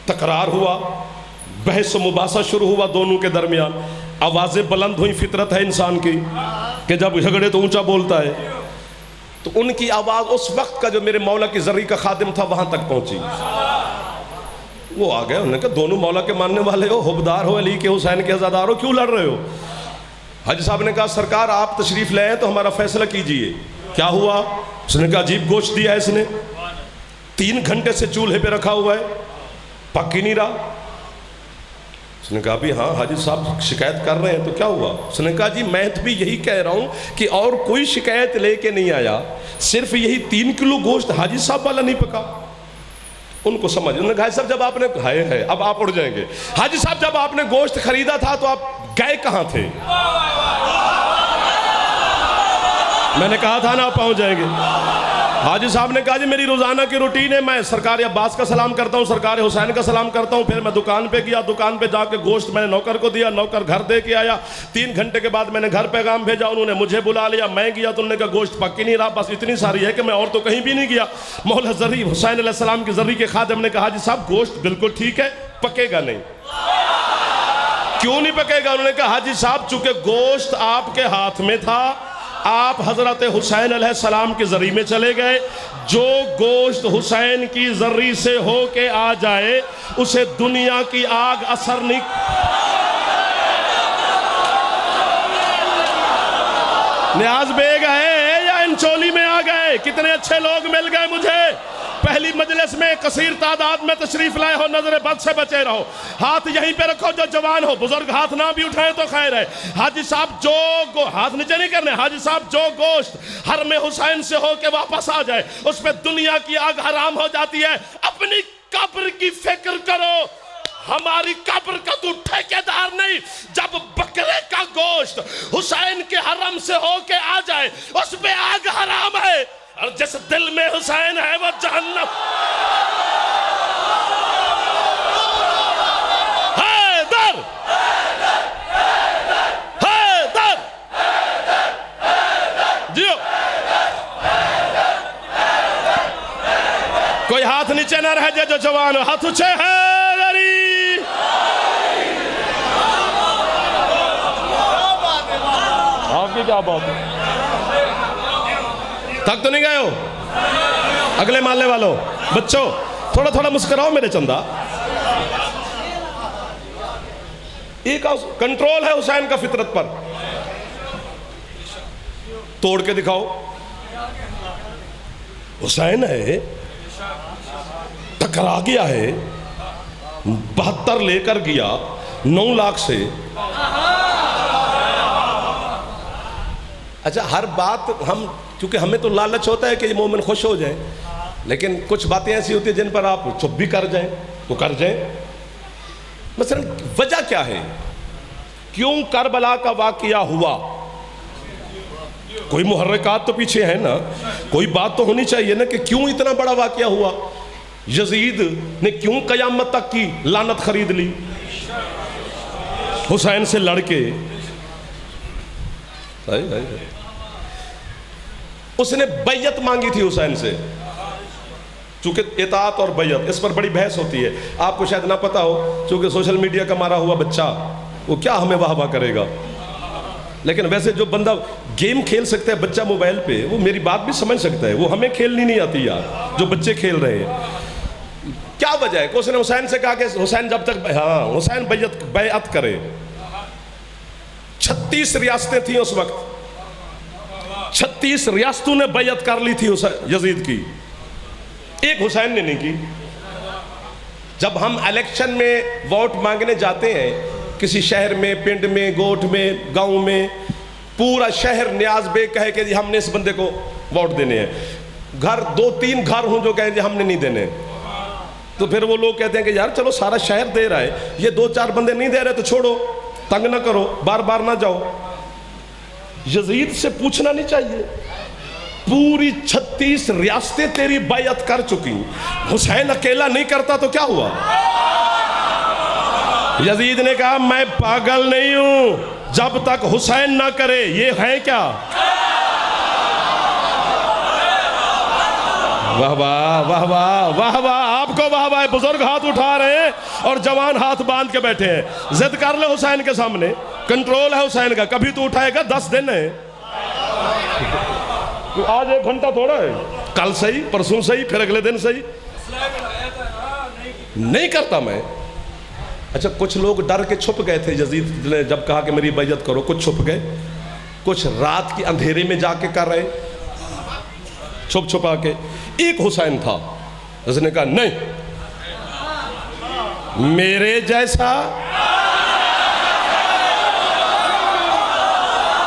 तकरार हुआ, बहस मुबासा शुरू हुआ दोनों के दरमियान। आवाज़ें बुलंद हुई, फितरत है इंसान की कि जब झगड़े तो ऊंचा बोलता है। तो उनकी आवाज़ उस वक्त का जो मेरे मौला की जर्री का खादिम था वहां तक पहुंची। वो आ गए, उन्होंने कहा दोनों मौला के मानने वाले हो, हुबदार हो, अली के हुसैन के अज़ादार हो, क्यों लड़ रहे हो? हाजी साहब ने कहा सरकार आप तशरीफ ले आए तो हमारा फैसला कीजिए। क्या हुआ? उसने कहा अजीब गोश्त दिया है इसने, 3 घंटे से चूल्हे पे रखा हुआ है, पक ही नहीं रहा। उसने कहा भी हाँ हाजी साहब शिकायत कर रहे हैं, तो क्या हुआ? उसने कहा जी मैं तो भी यही कह रहा हूँ कि और कोई शिकायत लेके नहीं आया, सिर्फ यही 3 किलो गोश्त हाजी साहब वाला नहीं पका। उनको समझ, उन्होंने कहा साहब जब आपने है अब आप उड़ जाएंगे, हाजी साहब जब आपने गोश्त खरीदा था तो आप गए कहाँ थे? मैंने कहा था ना आप पहुँच जाएंगे। हाजी साहब ने कहा जी मेरी रोज़ाना की रूटीन है, मैं सरकार अब्बास का सलाम करता हूँ, सरकार हुसैन का सलाम करता हूँ, फिर मैं दुकान पे गया, दुकान पे जाके गोश्त मैंने नौकर को दिया, नौकर घर दे के आया, 3 घंटे के बाद मैंने घर पैगाम भेजा, उन्होंने मुझे बुला लिया, मैं गया तो उन्होंने कहा गोश्त पक ही नहीं रहा, बस इतनी सारी है कि मैं और तो कहीं भी नहीं गया। मौला ज़री हुसैन अलैहिस्सलाम की ज़री के खादिम ने कहा हाजी साहब गोश्त बिल्कुल ठीक है, पकेगा नहीं। क्यों नहीं पकेगा? उन्होंने कहा हाजी साहब चूंकि गोश्त आपके हाथ में था, आप हजरत हुसैन अलैहिस्सलाम की जरी में चले गए, जो गोश्त हुसैन की जरी से होके आ जाए उसे दुनिया की आग असर नहीं। न्याज बेग है या इंचोली में आ गए? कितने अच्छे लोग मिल गए मुझे। पहली मजलिस में कसीर तादाद में तशरीफ लाए हो, नजर बद से बचे रहो, हाथ यहीं पे रखो जो जवान हो, बुजुर्ग हाथ ना भी उठाए तो खैर है। हाजी साहब जो हाथ नीचे नहीं करने, हाजी साहब जो गोश्त हर में हुसैन से हो के वापस आ जाए उस पर दुनिया की आग हराम हो जाती है। अपनी कब्र की फिक्र करो, हमारी कब्र का तू ठेकेदार नहीं। जब बकरे का गोश्त हुसैन के हरम से होके आ जाए उस पे आग हराम है, और जिस दिल में हुसैन है वो जहन्नम। हैदर हैदर जियो। कोई हाथ नीचे ना रह जाए जो जवान हो, हाथ ऊंचे है। आपकी क्या बात है? थक तो नहीं गए हो? अगले मालने वालों, बच्चों थोड़ा थोड़ा मुस्कुराओ मेरे चंदा। एक कंट्रोल है हुसैन का फितरत पर, तोड़ के दिखाओ। हुसैन है, टकरा गया है, 72 लेकर गया 9 लाख से। अच्छा हर बात हम, क्योंकि हमें तो लालच होता है कि ये मोमिन खुश हो जाए, लेकिन कुछ बातें ऐसी होती है जिन पर आप चुप भी कर जाएं तो कर जाएं। मसलन वजह क्या है, क्यों करबला का वाकया हुआ? कोई मुहर्रिकात तो पीछे है ना, कोई बात तो होनी चाहिए ना कि क्यों इतना बड़ा वाकया हुआ। यजीद ने क्यों कयामत तक की लानत खरीद ली हुसैन से लड़के? उसने बैयत मांगी थी हुसैन से, चूंकि इताअत और बैयत इस पर बड़ी बहस होती है। आपको शायद ना पता हो, चूंकि सोशल मीडिया का मारा हुआ बच्चा वो क्या हमें वाह वाह करेगा, लेकिन वैसे जो बंदा गेम खेल सकता है बच्चा मोबाइल पे, वो मेरी बात भी समझ सकता है। वो हमें खेलनी नहीं आती यार, जो बच्चे खेल रहे हैं। क्या वजह है कि उसने हुसैन से कहा कि हुसैन जब तक, हाँ हुसैन बैयत करे। 36 रियासतें थी उस वक्त, 36 रियासतों ने बैयत कर ली थी यजीद की, एक हुसैन ने नहीं की। जब हम इलेक्शन में वोट मांगने जाते हैं किसी शहर में, पिंड में, गोठ में, गांव में, पूरा शहर न्याज बेग कहे कि हमने इस बंदे को वोट देने हैं। घर 2-3 घर हों जो कहें हमने नहीं देने, तो फिर वो लोग कहते हैं कि यार चलो सारा शहर दे रहा है, ये 2-4 बंदे नहीं दे रहे तो छोड़ो, तंग ना करो, बार बार ना जाओ। यजीद से पूछना नहीं चाहिए, पूरी 36 रियासतें तेरी बैयत कर चुकी, हुसैन अकेला नहीं करता तो क्या हुआ? यजीद ने कहा मैं पागल नहीं हूं जब तक हुसैन ना करे। ये है क्या? वाह वाह वाह वाह वाह वाह, आपको वाह वाह। बुजुर्ग हाथ उठा रहे हैं और जवान हाथ बांध के बैठे हैं। जिद कर ले हुसैन के सामने, कंट्रोल है हुसैन का। कभी तो उठाएगा, 10 दिन है, तो आज 1 घंटा थोड़ा है, कल सही, परसों सही, फिर अगले दिन सही। नहीं करता मैं। अच्छा कुछ लोग डर के छुप गए थे यजीद ने जब कहा कि मेरी बैयत करो, कुछ छुप गए, कुछ रात के अंधेरे में जाके कर रहे, छुप छुपा के। एक हुसैन था उसने कहा नहीं, मेरे जैसा।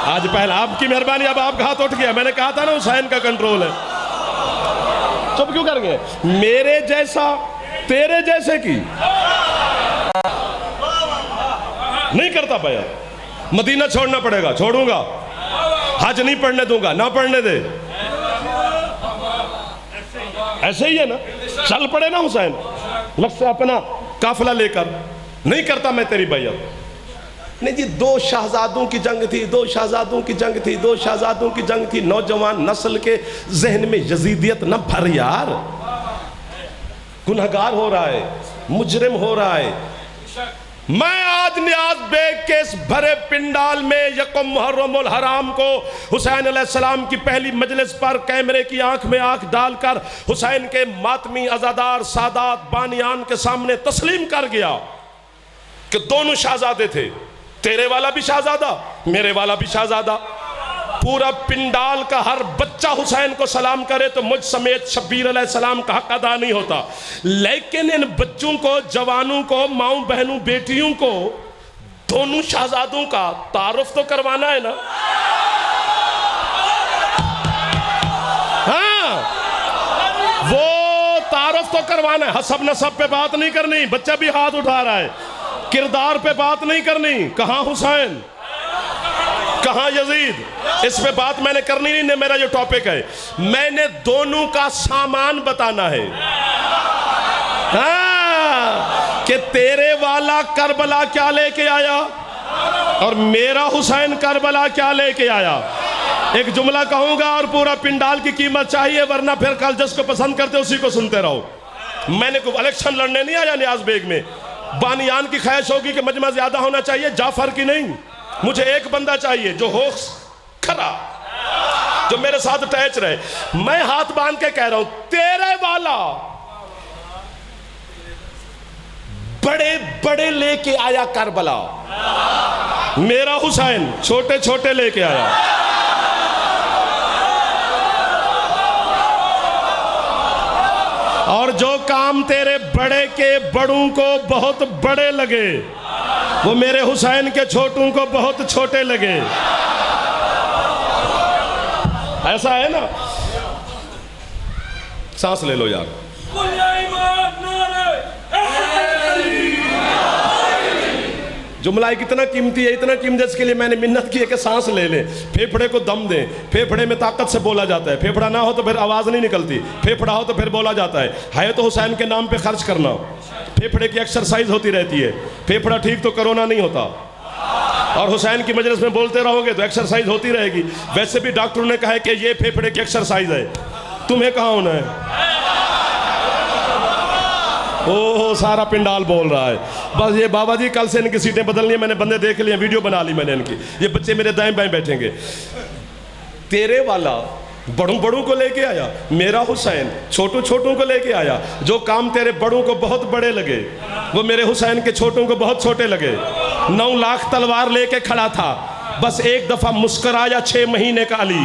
आज पहले आपकी मेहरबानी, अब आपका हाथ उठ गया। मैंने कहा था ना हुसैन का कंट्रोल है। चुप क्यों कर गए? मेरे जैसा तेरे जैसे की नहीं करता पाया। मदीना छोड़ना पड़ेगा, छोड़ूंगा। हज नहीं पढ़ने दूंगा, ना पढ़ने दे। ऐसे ही है ना, चल पड़े ना हुसैन लफ्ज़ अपना काफिला लेकर, नहीं करता मैं तेरी बैयत। नहीं जी, दो शहजादों की जंग थी, दो शहजादों की जंग थी, दो शहजादों की जंग थी। नौजवान नस्ल के जहन में यजीदियत न भर यार, गुनहगार हो रहा है, मुजरिम हो रहा है। मैं आज नियाज बेग के इस भरे पिंडाल में यकम मुहर्रमुल हराम को हुसैन अलैहिस्सलाम की पहली मजलिस पर कैमरे की आंख में आंख डालकर हुसैन के मातमी अज़ादार सादात बानियान के सामने तस्लीम कर गया कि दोनों शहजादे थे, तेरे वाला भी शहजादा, मेरे वाला भी शहजादा। पूरा पिंडाल का हर बच्चा हुसैन को सलाम करे तो मुझ समेत शब्बीर अलैहिस्सलाम का हक अदा नहीं होता। लेकिन इन बच्चों को, जवानों को, माओ बहनों, बेटियों को, दोनों शहजादों का तारुफ तो करवाना है ना। हाँ, वो तारुफ तो करवाना है। हसब नसब पे बात नहीं करनी, बच्चा भी हाथ उठा रहा है। किरदार पे बात नहीं करनी, कहां हुसैन, कहां यजीद, इस पे बात मैंने करनी नहीं। मेरा जो टॉपिक है, मैंने दोनों का सामान बताना है। हाँ, कि तेरे वाला करबला क्या लेके आया और मेरा हुसैन करबला क्या लेके आया। एक जुमला कहूंगा और पूरा पिंडाल की कीमत चाहिए, वरना फिर कल जिसको पसंद करते उसी को सुनते रहो। मैंने कोई इलेक्शन लड़ने नहीं आया नियाज बेग में। बानियान की ख्वाहिश होगी कि मजमा ज्यादा होना चाहिए, जाफर की नहीं। मुझे एक बंदा चाहिए जो हो खरा, जो मेरे साथ अटैच रहे। मैं हाथ बांध के कह रहा हूं, तेरे वाला बड़े बड़े लेके आया करबला, मेरा हुसैन छोटे छोटे लेके आया। और जो काम तेरे बड़े के बड़ों को बहुत बड़े लगे, वो मेरे हुसैन के छोटों को बहुत छोटे लगे। ऐसा है ना। सांस ले लो यार। जुमला कितना कीमती है, इतना कीमती है, इसके लिए मैंने मिन्नत की है कि सांस ले ले, फेफड़े को दम दे। फेफड़े में ताकत से बोला जाता है, फेफड़ा ना हो तो फिर आवाज़ नहीं निकलती, फेफड़ा हो तो फिर बोला जाता है तो हुसैन के नाम पे खर्च करना। फेफड़े की एक्सरसाइज होती रहती है, फेफड़ा ठीक तो कोरोना नहीं होता। और हुसैन की मजलिस में बोलते रहोगे तो एक्सरसाइज होती रहेगी। वैसे भी डॉक्टर ने कहा है कि ये फेफड़े की एक्सरसाइज है, तुम्हें कहाँ होना है। ओह, सारा पिंडाल बोल रहा है। बस ये बाबा जी कल से इनकी सीटें बदलनी है, मैंने बंदे देख लिए, वीडियो बना ली मैंने इनकी। ये बच्चे मेरे दाएं बाएं बैठेंगे। तेरे वाला बड़ों बड़ों को लेके आया, मेरा हुसैन छोटों छोटों को लेके आया। जो काम तेरे बड़ों को बहुत बड़े लगे, वो मेरे हुसैन के छोटों को बहुत छोटे लगे। 9 लाख तलवार लेके खड़ा था, बस एक दफा मुस्कुराया 6 महीने का अली।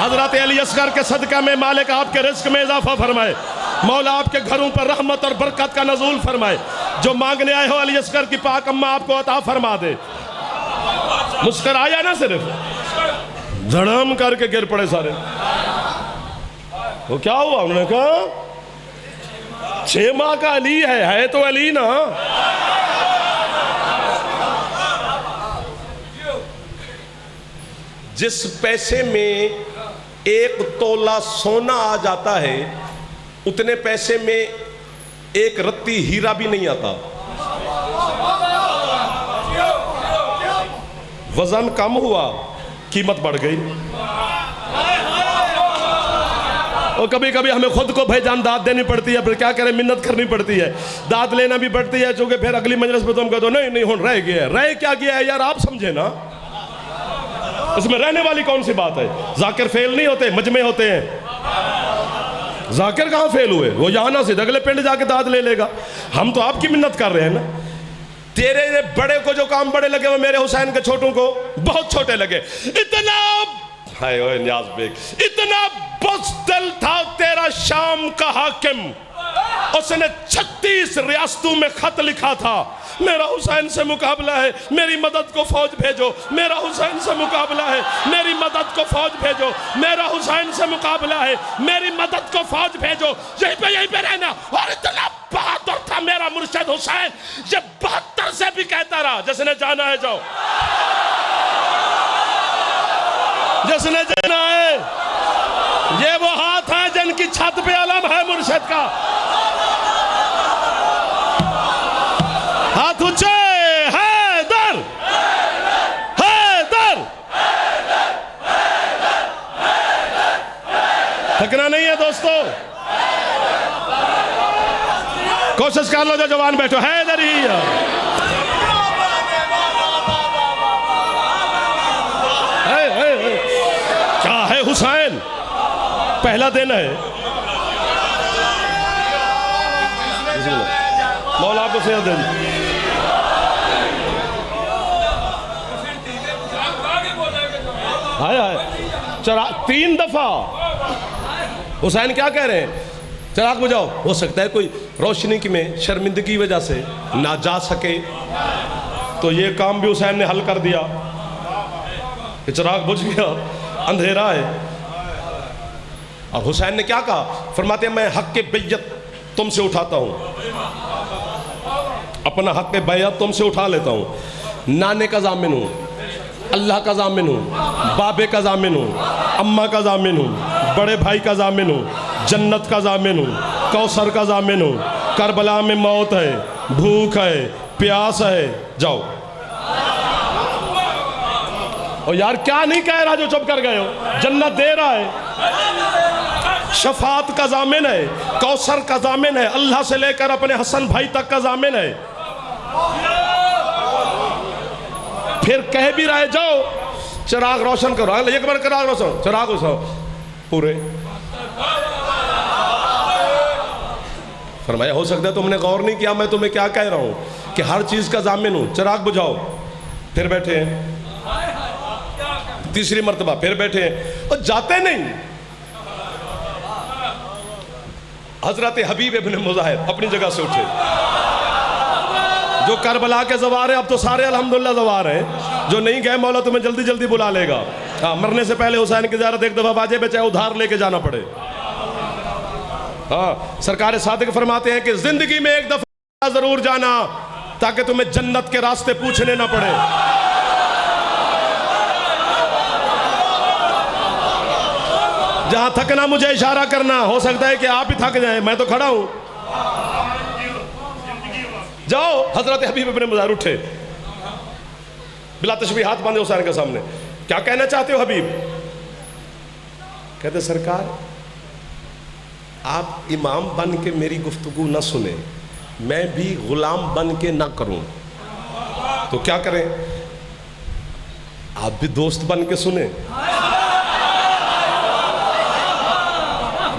हजरत अली असगर के सदका में मालिक आपके रिज्क में इजाफा फरमाए, मौला आपके घरों पर रहमत और बरकत का नज़ूल फरमाए। जो मांगने आए हो अली असगर की पाक अम्मा आपको अता फरमा दे। मुस्कुराया ना, सिर्फ धड़म करके गिर पड़े सारे। वो क्या हुआ, उन्होंने कहा 6 माह का अली है तो अली ना। जिस पैसे में 1 तोला सोना आ जाता है, उतने पैसे में 1 रत्ती हीरा भी नहीं आता। वजन कम हुआ, कीमत बढ़ गई। और कभी कभी हमें खुद को भाईजान दाद देनी पड़ती है, फिर क्या करें, मिन्नत करनी पड़ती है, दाद लेना भी पड़ती है, चूंकि फिर अगली मजलिस में तुम कह दो नहीं हो रह गया है। रह क्या गया है यार, आप समझे ना, इसमें रहने वाली कौन सी बात है। जाकिर फेल नहीं होते, मजमे होते हैं। जाकिर कहाँ फेल हुए, वो यहाँ ना सीधे अगले पिंड जाके दाद ले लेगा। हम तो आपकी मिन्नत कर रहे हैं ना। तेरे बड़े को जो काम बड़े लगे, वो मेरे हुसैन के छोटों को बहुत छोटे लगे। इतना हाय ओए नियाज बेग, इतना बुज़दिल था तेरा शाम का हाकिम, उसने 36 रियासतों में खत लिखा था, मेरा हुसैन से मुकाबला है, मेरी मदद को फौज भेजो। मेरा हुसैन से मुकाबला है, मेरी मदद को फौज भेजो। मेरा हुसैन से मुकाबला है, मेरी मदद को फौज भेजो। यहीं पे रहना। और इतना बहादुर था मेरा मुर्शिद हुसैन, ये 72 से भी कहता रहा, जिसने जाना है जाओ, जिसने जाना है की छत पे अलम है मुर्शिद का। हाथ ऊंचे, हैदर हैदर। थकना नहीं है दोस्तों, कोशिश कर लो जो जवान बैठो, हैदर ही क्या है। हुसैन पहला दिन है, मौला आपको सेहत दे दी। हाय चराग 3 दफा हुसैन क्या कह रहे हैं, चराग बुझाओ। हो सकता है कोई रोशनी की में शर्मिंदगी की वजह से ना जा सके, तो ये काम भी हुसैन ने हल कर दिया कि चराग बुझ गया, अंधेरा है। और हुसैन ने क्या कहा, फरमाते हैं मैं हक के बैयत तुमसे उठाता हूं, अपना हक के बैयत तुमसे उठा लेता हूं। नाने का जामिन हूं, अल्लाह का जामिन हूं, बाबे का जामिन हूं, अम्मा का जामिन हूं, बड़े भाई का जामिन हूं, जन्नत का जामिन हूं, कौसर का जामिन हूं। करबला में मौत है, भूख है, प्यास है, जाओ। और यार क्या नहीं कह रहा जो चुप कर गए हो, जन्नत दे रहा है, शफात का जामिन है, कौसर का जामिन है, अल्लाह से लेकर अपने हसन भाई तक का जामिन है। फिर कह भी रहे जाओ चिराग रोशन करो, एक बार चिराग रोशन, चिराग रोशन पूरे। फरमाया हो सकता है तुमने गौर नहीं किया मैं तुम्हें क्या कह रहा हूं कि हर चीज का जामिन हूं, चिराग बुझाओ। फिर बैठे हैं, तीसरी मर्तबा फिर बैठे हैं और जाते नहीं। हजरत हबीब इब्न मुजाहिर अपनी जगह से उठे, जो करबला के जवार है, अब तो सारे अल्हम्दुलिल्लाह जवार हैं, जो नहीं गए मौला तुम्हें जल्दी जल्दी बुला लेगा। हाँ, मरने से पहले हुसैन की ज़ियारत एक दफा वाजिब है, चाहे उधार लेके जाना पड़े। हाँ, सरकार सादिक फरमाते हैं कि जिंदगी में एक दफा जरूर जाना ताकि तुम्हें जन्नत के रास्ते पूछने ना पड़े। जहां थकना मुझे इशारा करना, हो सकता है कि आप ही थक जाएं, मैं तो खड़ा हूं। जाओ। हजरत हबीब इब्न मुजाहिर उठे, बिला तशबीह हाथ बांधे हुसैन के सामने। क्या कहना चाहते हो हबीब? कहते सरकार आप इमाम बन के मेरी गुफ्तगू न सुने, मैं भी गुलाम बन के ना करूं, तो क्या करें? आप भी दोस्त बन के सुने।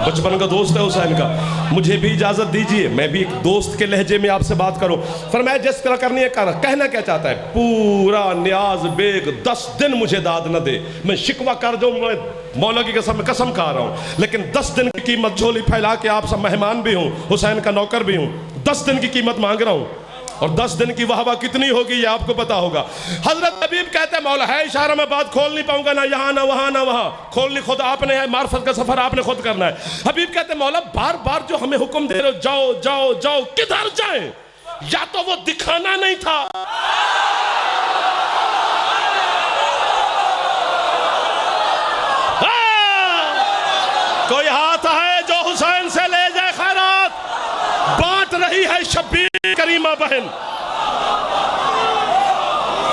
बचपन का दोस्त है हुसैन का, मुझे भी इजाजत दीजिए मैं भी एक दोस्त के लहजे में आपसे बात करूं। फरमाया जिस तरह करनी है कर। कहना क्या चाहता है? पूरा नियाज बेग 10 दिन मुझे दाद न दे, मैं शिकवा कर दूं, मैं मौला की कसम खा रहा हूं, लेकिन 10 दिन की कीमत झोली फैला के आप सब मेहमान भी हूं, हुसैन का नौकर भी हूं, 10 दिन की कीमत मांग रहा हूं, और 10 दिन की वाहवा कितनी होगी ये आपको पता होगा। हजरत हबीब कहते हैं मौला है इशारा, मैं बात खोल नहीं पाऊंगा, ना यहाँ ना वहाँ ना वहाँ, खोलनी खुद आपने है, मार्फत का सफर आपने खुद करना है। हबीब कहते हैं मौला बार बार जो हमें हुक्म दे रहे हो जाओ जाओ जाओ, किधर जाएं? या तो वो दिखाना नहीं था, कोई हाथ है जो हुसैन से ले जाए खैरात, बांट रही है शब्बीर करीमा बहन।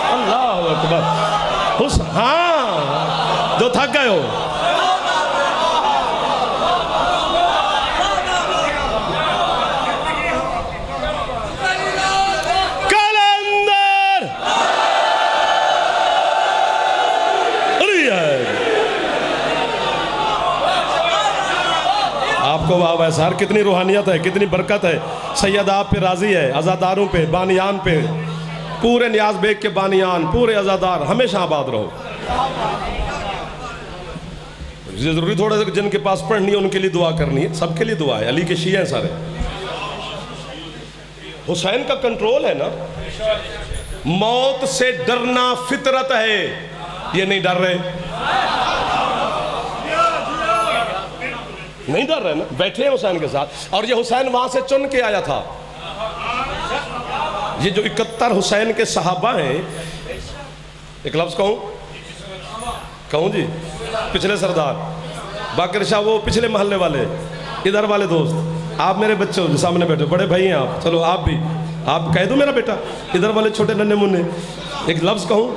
अल्लाह अकबर। हाँ, जो थक गए हो कलंदर आपको वाह सर, कितनी रूहानियत है, कितनी बरकत है। सैयद आप पे राजी है, अज़ादारों पे, बानियान पे, पूरे नियाज बेग के बानियान, पूरे अज़ादार हमेशा आबाद रहो। जरूरी थोड़ा सा जिनके पास पढ़नी है उनके लिए दुआ करनी है, सबके लिए दुआ है। अली के शिया हैं सारे। हुसैन का कंट्रोल है ना, मौत से डरना फितरत है, ये नहीं डर रहे, नहीं डर रहे ना, बैठे हैं हुसैन के साथ। और ये हुसैन वहां से चुन के आया था। ये जो 71 हुसैन के सहाबा हैं, एक लफ्ज कहूं जी, पिछले सरदार बाकर शाह, वो पिछले महल्ले वाले, इधर वाले दोस्त, आप मेरे बच्चे हो जो सामने बैठे, बड़े भाई हैं आप, चलो आप भी, आप कह दो मेरा बेटा। इधर वाले छोटे नन्हे मुन्ने, एक लफ्ज कहूँ,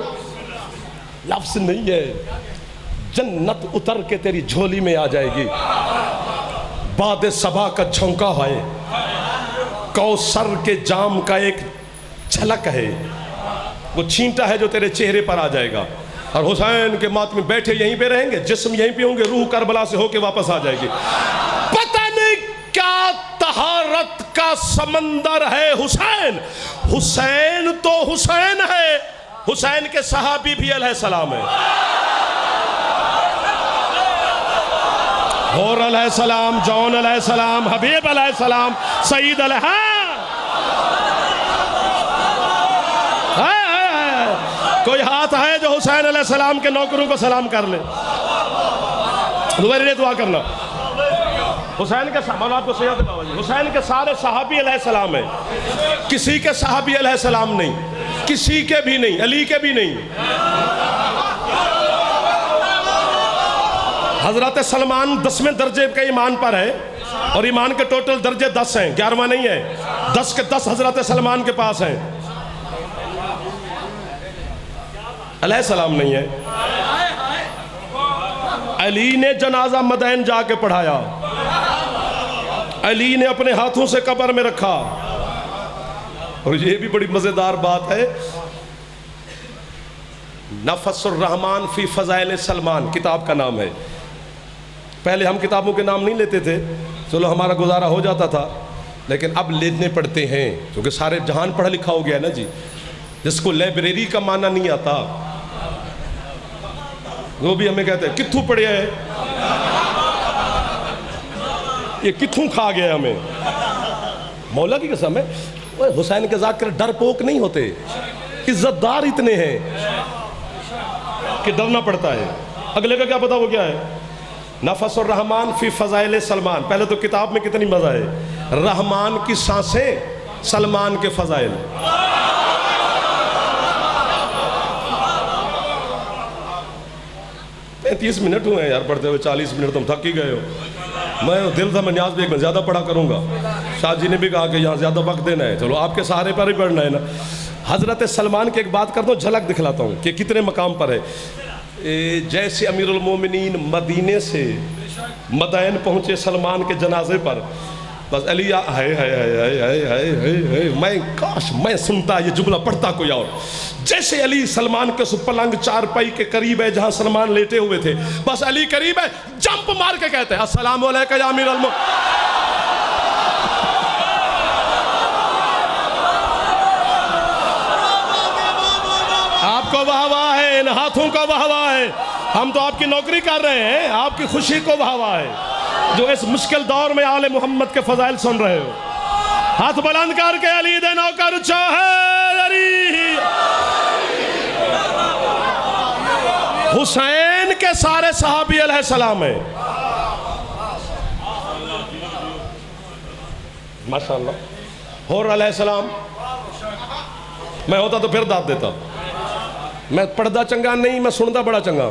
लफ्ज नहीं है, जन्नत उतर के तेरी झोली में आ जाएगी। बाद सबा का झोंका है, कौसर के जाम का एक झलक है, वो छींटा है जो तेरे चेहरे पर आ जाएगा। और हुसैन के मातमी बैठे यहीं पे रहेंगे, जिस्म यहीं पे होंगे, रूह करबला से होके वापस आ जाएगी। पता नहीं क्या तहारत का समंदर है हुसैन। हुसैन तो हुसैन है, हुसैन के सहाबी भी अलैहिस्सलाम है। होर अलैहिस्सलाम, जौन अलैहिस्सलाम, हबीब अलैहिस्सलाम, सईद कोई हाथ है जो हुसैन अलैहिस्सलाम के नौकरों को सलाम कर ले? मेरे लिए दुआ करना। हुसैन के आपको हुसैन के सारे सहाबी अलैहिस्सलाम है, किसी के सहाबी अलैहिस्सलाम नहीं, किसी के भी नहीं, अली के भी नहीं। हजरत सलमान 10वें दर्जे के ईमान पर है, और ईमान के टोटल दर्जे 10 हैं, 11वां नहीं है। 10 के 10 हजरत सलमान के पास हैं, अलैहिस्सलाम नहीं है। अली ने जनाजा मदैन जाके पढ़ाया, अली ने अपने हाथों से कब्र में रखा। और ये भी बड़ी मजेदार बात है, नफसुर रहमान फी फजाइल सलमान किताब का नाम है। पहले हम किताबों के नाम नहीं लेते थे, चलो हमारा गुजारा हो जाता था, लेकिन अब लेने पड़ते हैं क्योंकि सारे जहान पढ़ा लिखा हो गया ना जी। जिसको लाइब्रेरी का माना नहीं आता वो भी हमें कहते हैं कित्थू पढ़े है, ये कित्थू खा गया हमें। मौला की कसम है, हुसैन के ज़ाकिर डरपोक नहीं होते, इज्जतदार इतने हैं कि डरना पड़ता है। अगले का क्या पता वो क्या है। नफसुर रहमान फी फजाइल सलमान, पहले तो किताब में कितनी मजा है, रहमान की सांसें, सलमान के फजाइल। मैं 30 मिनट हुए हैं यार पढ़ते हुए, 40 मिनट तुम थक ही गए हो। मैं दिल था मैं न्याज बेग में ज़्यादा पढ़ा करूँगा, शाह जी ने भी कहा कि यहाँ ज़्यादा वक्त देना है, चलो आपके सहारे पर ही पढ़ना है ना। हज़रत सलमान की एक बात करता हूँ, झलक दिखलाता हूँ कि कितने मकाम पर है। जैसे अमीरुल मोमिनीन मदीने से मदैन पहुँचे सलमान के जनाजे पर, बस अली मैं काश मैं सुनता ये जुमला पढ़ता कोई और। जैसे अली सलमान के पलंग चारपाई के करीब है जहां सलमान लेटे हुए थे, बस अली करीब है, जंप मार के कहते हैं अस्सलाम वालेकुम या अमीरुल मोमिनीन। आपको वाहवाह है, इन हाथों का वाहवाह है, हम तो आपकी नौकरी कर रहे हैं, आपकी खुशी को वाहवाह है जो इस मुश्किल दौर में आले मोहम्मद के फजाइल सुन रहे हो। हाथ बुलंद करके अली दे नौकर चाहे अली। हुसैन के सारे सहाबी अलैहिस्सलाम है, माशाअल्लाह। और अलैहिस्सलाम मैं होता तो फिर दाद देता, मैं पढ़दा चंगा नहीं, मैं सुनता बड़ा चंगा।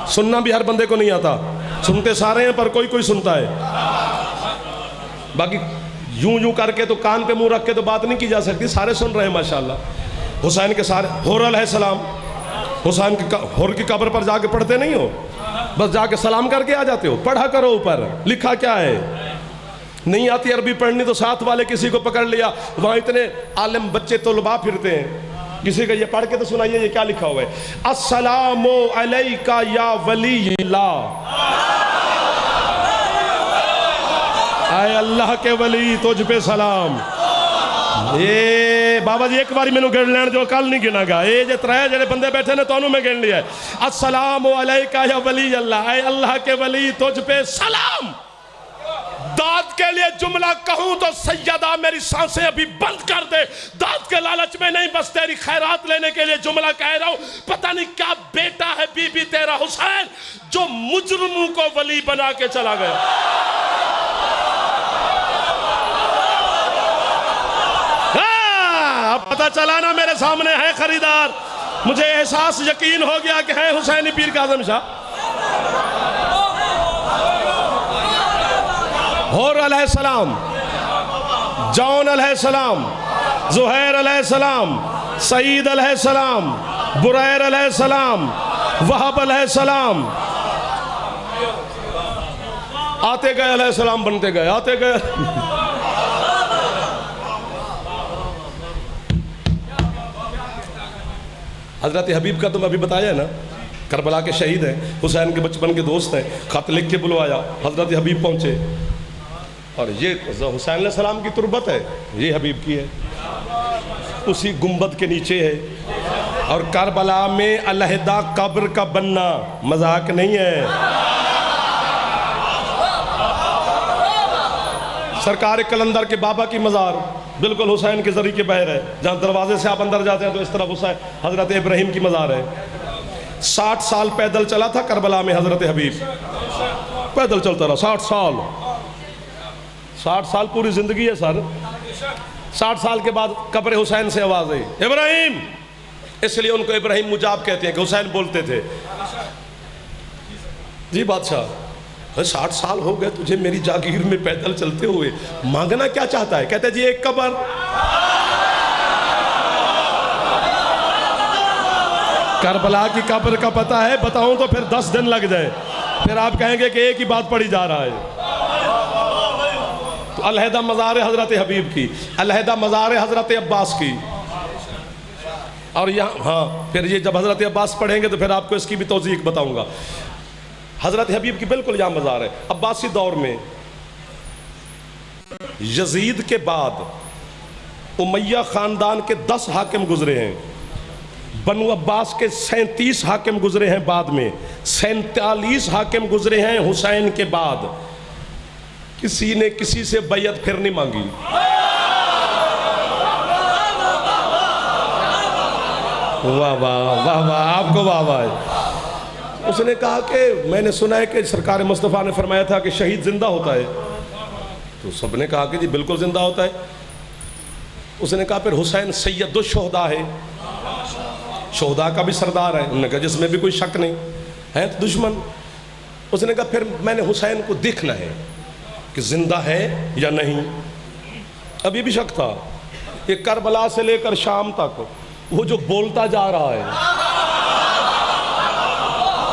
सुनना भी हर बंदे को नहीं आता, सुनते सारे हैं पर कोई कोई सुनता है। बाकी यूं यूं करके तो कान पे मुंह रख के तो बात नहीं की जा सकती, सारे सुन रहे हैं माशाल्लाह। हुसैन के सारे, होर अलैहिस्सलाम, हुसैन की होर की कब्र पर जाके पढ़ते नहीं हो, बस जाके सलाम करके आ जाते हो। पढ़ा करो, ऊपर लिखा क्या है। नहीं आती अरबी पढ़नी तो साथ वाले किसी को पकड़ लिया, वहाँ इतने आलिम बच्चे तलबा फिरते हैं, किसी का ये पढ़ के तो सुनाइए ये क्या लिखा हुआ है। अस्सलामु अलैका या वलील्लाह, आए अल्लाह के वली तुझ पे सलाम। ये बाबा जी एक बार मैंने गिन लैन जो कल नहीं गिना गा, ये जो त्रै जेडे बंदे बैठे ने तोनू मैं गिन लिया है। अस्सलामु अलैका या वलील्लाह, आए अल्लाह के वली तुझ पे सलाम। दाद के लिए जुमला कहूं तो सैयदा मेरी सांसें अभी बंद कर दे, दाद के लालच में नहीं, बस तेरी खैरात लेने के लिए जुमला कह रहा हूं। पता नहीं क्या बेटा है बीबी तेरा हुसैन जो मुजरिमों को वली बना के चला गया। अब पता चला ना मेरे सामने है खरीदार, मुझे एहसास यकीन हो गया कि है हुसैनी पीर काज़िम शाह। अलैहिस्सलाम, जॉन अलैहिस्सलाम, ज़ुहैर अलैहिस्सलाम, सईद अलैहिस्सलाम, बुरैर अलैहिस्सलाम, वहब अलैहिस्सलाम, आते गए अलैहिस्सलाम बनते गए, आते गए। हजरत हबीब का तुम अभी बताया है ना, करबला के शहीद हैं, हुसैन के बचपन के दोस्त हैं, खत लिख के बुलवाया, हजरत हबीब पहुंचे और ये हुसैन अलैहिस्सलाम की तुरबत है, ये हबीब की है, उसी गुंबद के नीचे है। और करबला में अलहदा कब्र का बनना मजाक नहीं है। सरकार कलंदर के बाबा की मज़ार बिल्कुल हुसैन के ज़रिए के बहर है, जहाँ दरवाजे से आप अंदर जाते हैं तो इस तरफ हुसैन हज़रत इब्राहिम की मज़ार है। 60 साल पैदल चला था करबला में हज़रत हबीब, पैदल चलता रहा 60 साल। 60 साल पूरी ज़िंदगी है सर। 60 साल के बाद कब्र हुसैन से आवाज़ आई, इब्राहिम, इसलिए उनको इब्राहिम मुजाब कहते हैं कि हुसैन बोलते थे। जी बादशाह, 60 साल हो गए तुझे मेरी जागीर में पैदल चलते हुए, मांगना क्या चाहता है? कहते जी एक कब्र। करबला की कब्र का पता है? बताऊं तो फिर 10 दिन लग जाए, फिर आप कहेंगे कि एक ही बात पढ़ी जा रहा है। तो अलहदा मज़ार हज़रत हबीब की, अलहदा मज़ार हज़रत अब्बास की। और यहाँ हाँ, फिर ये जब हज़रत अब्बास पढ़ेंगे तो फिर आपको इसकी भी तौज़ीक़ बताऊंगा। हज़रत हबीब की बिल्कुल यहाँ मज़ार है। अब्बासी दौर में यजीद के बाद उमैया ख़ानदान के 10 हाकिम गुजरे हैं, बनु अब्बास के 37 हाकिम गुजरे हैं, बाद में 47 हाकिम गुजरे हैं हुसैन के बाद। किसी ने किसी से बैयत फिर नहीं मांगी। वाह वाह वाह वाह, आपको वाह वाह। उसने कहा कि मैंने सुना है कि सरकार मुस्तफ़ा ने फरमाया था कि शहीद जिंदा होता है। तो सबने कहा कि जी बिल्कुल जिंदा होता है। उसने कहा फिर हुसैन सैयदुश शुहदा है, शुहदा का भी सरदार है। उन्होंने कहा जिसमें भी कोई शक नहीं है, तो दुश्मन। उसने कहा फिर मैंने हुसैन को देखना है कि जिंदा है या नहीं। अब ये भी शक था। ये करबला से लेकर शाम तक वो जो बोलता जा रहा है,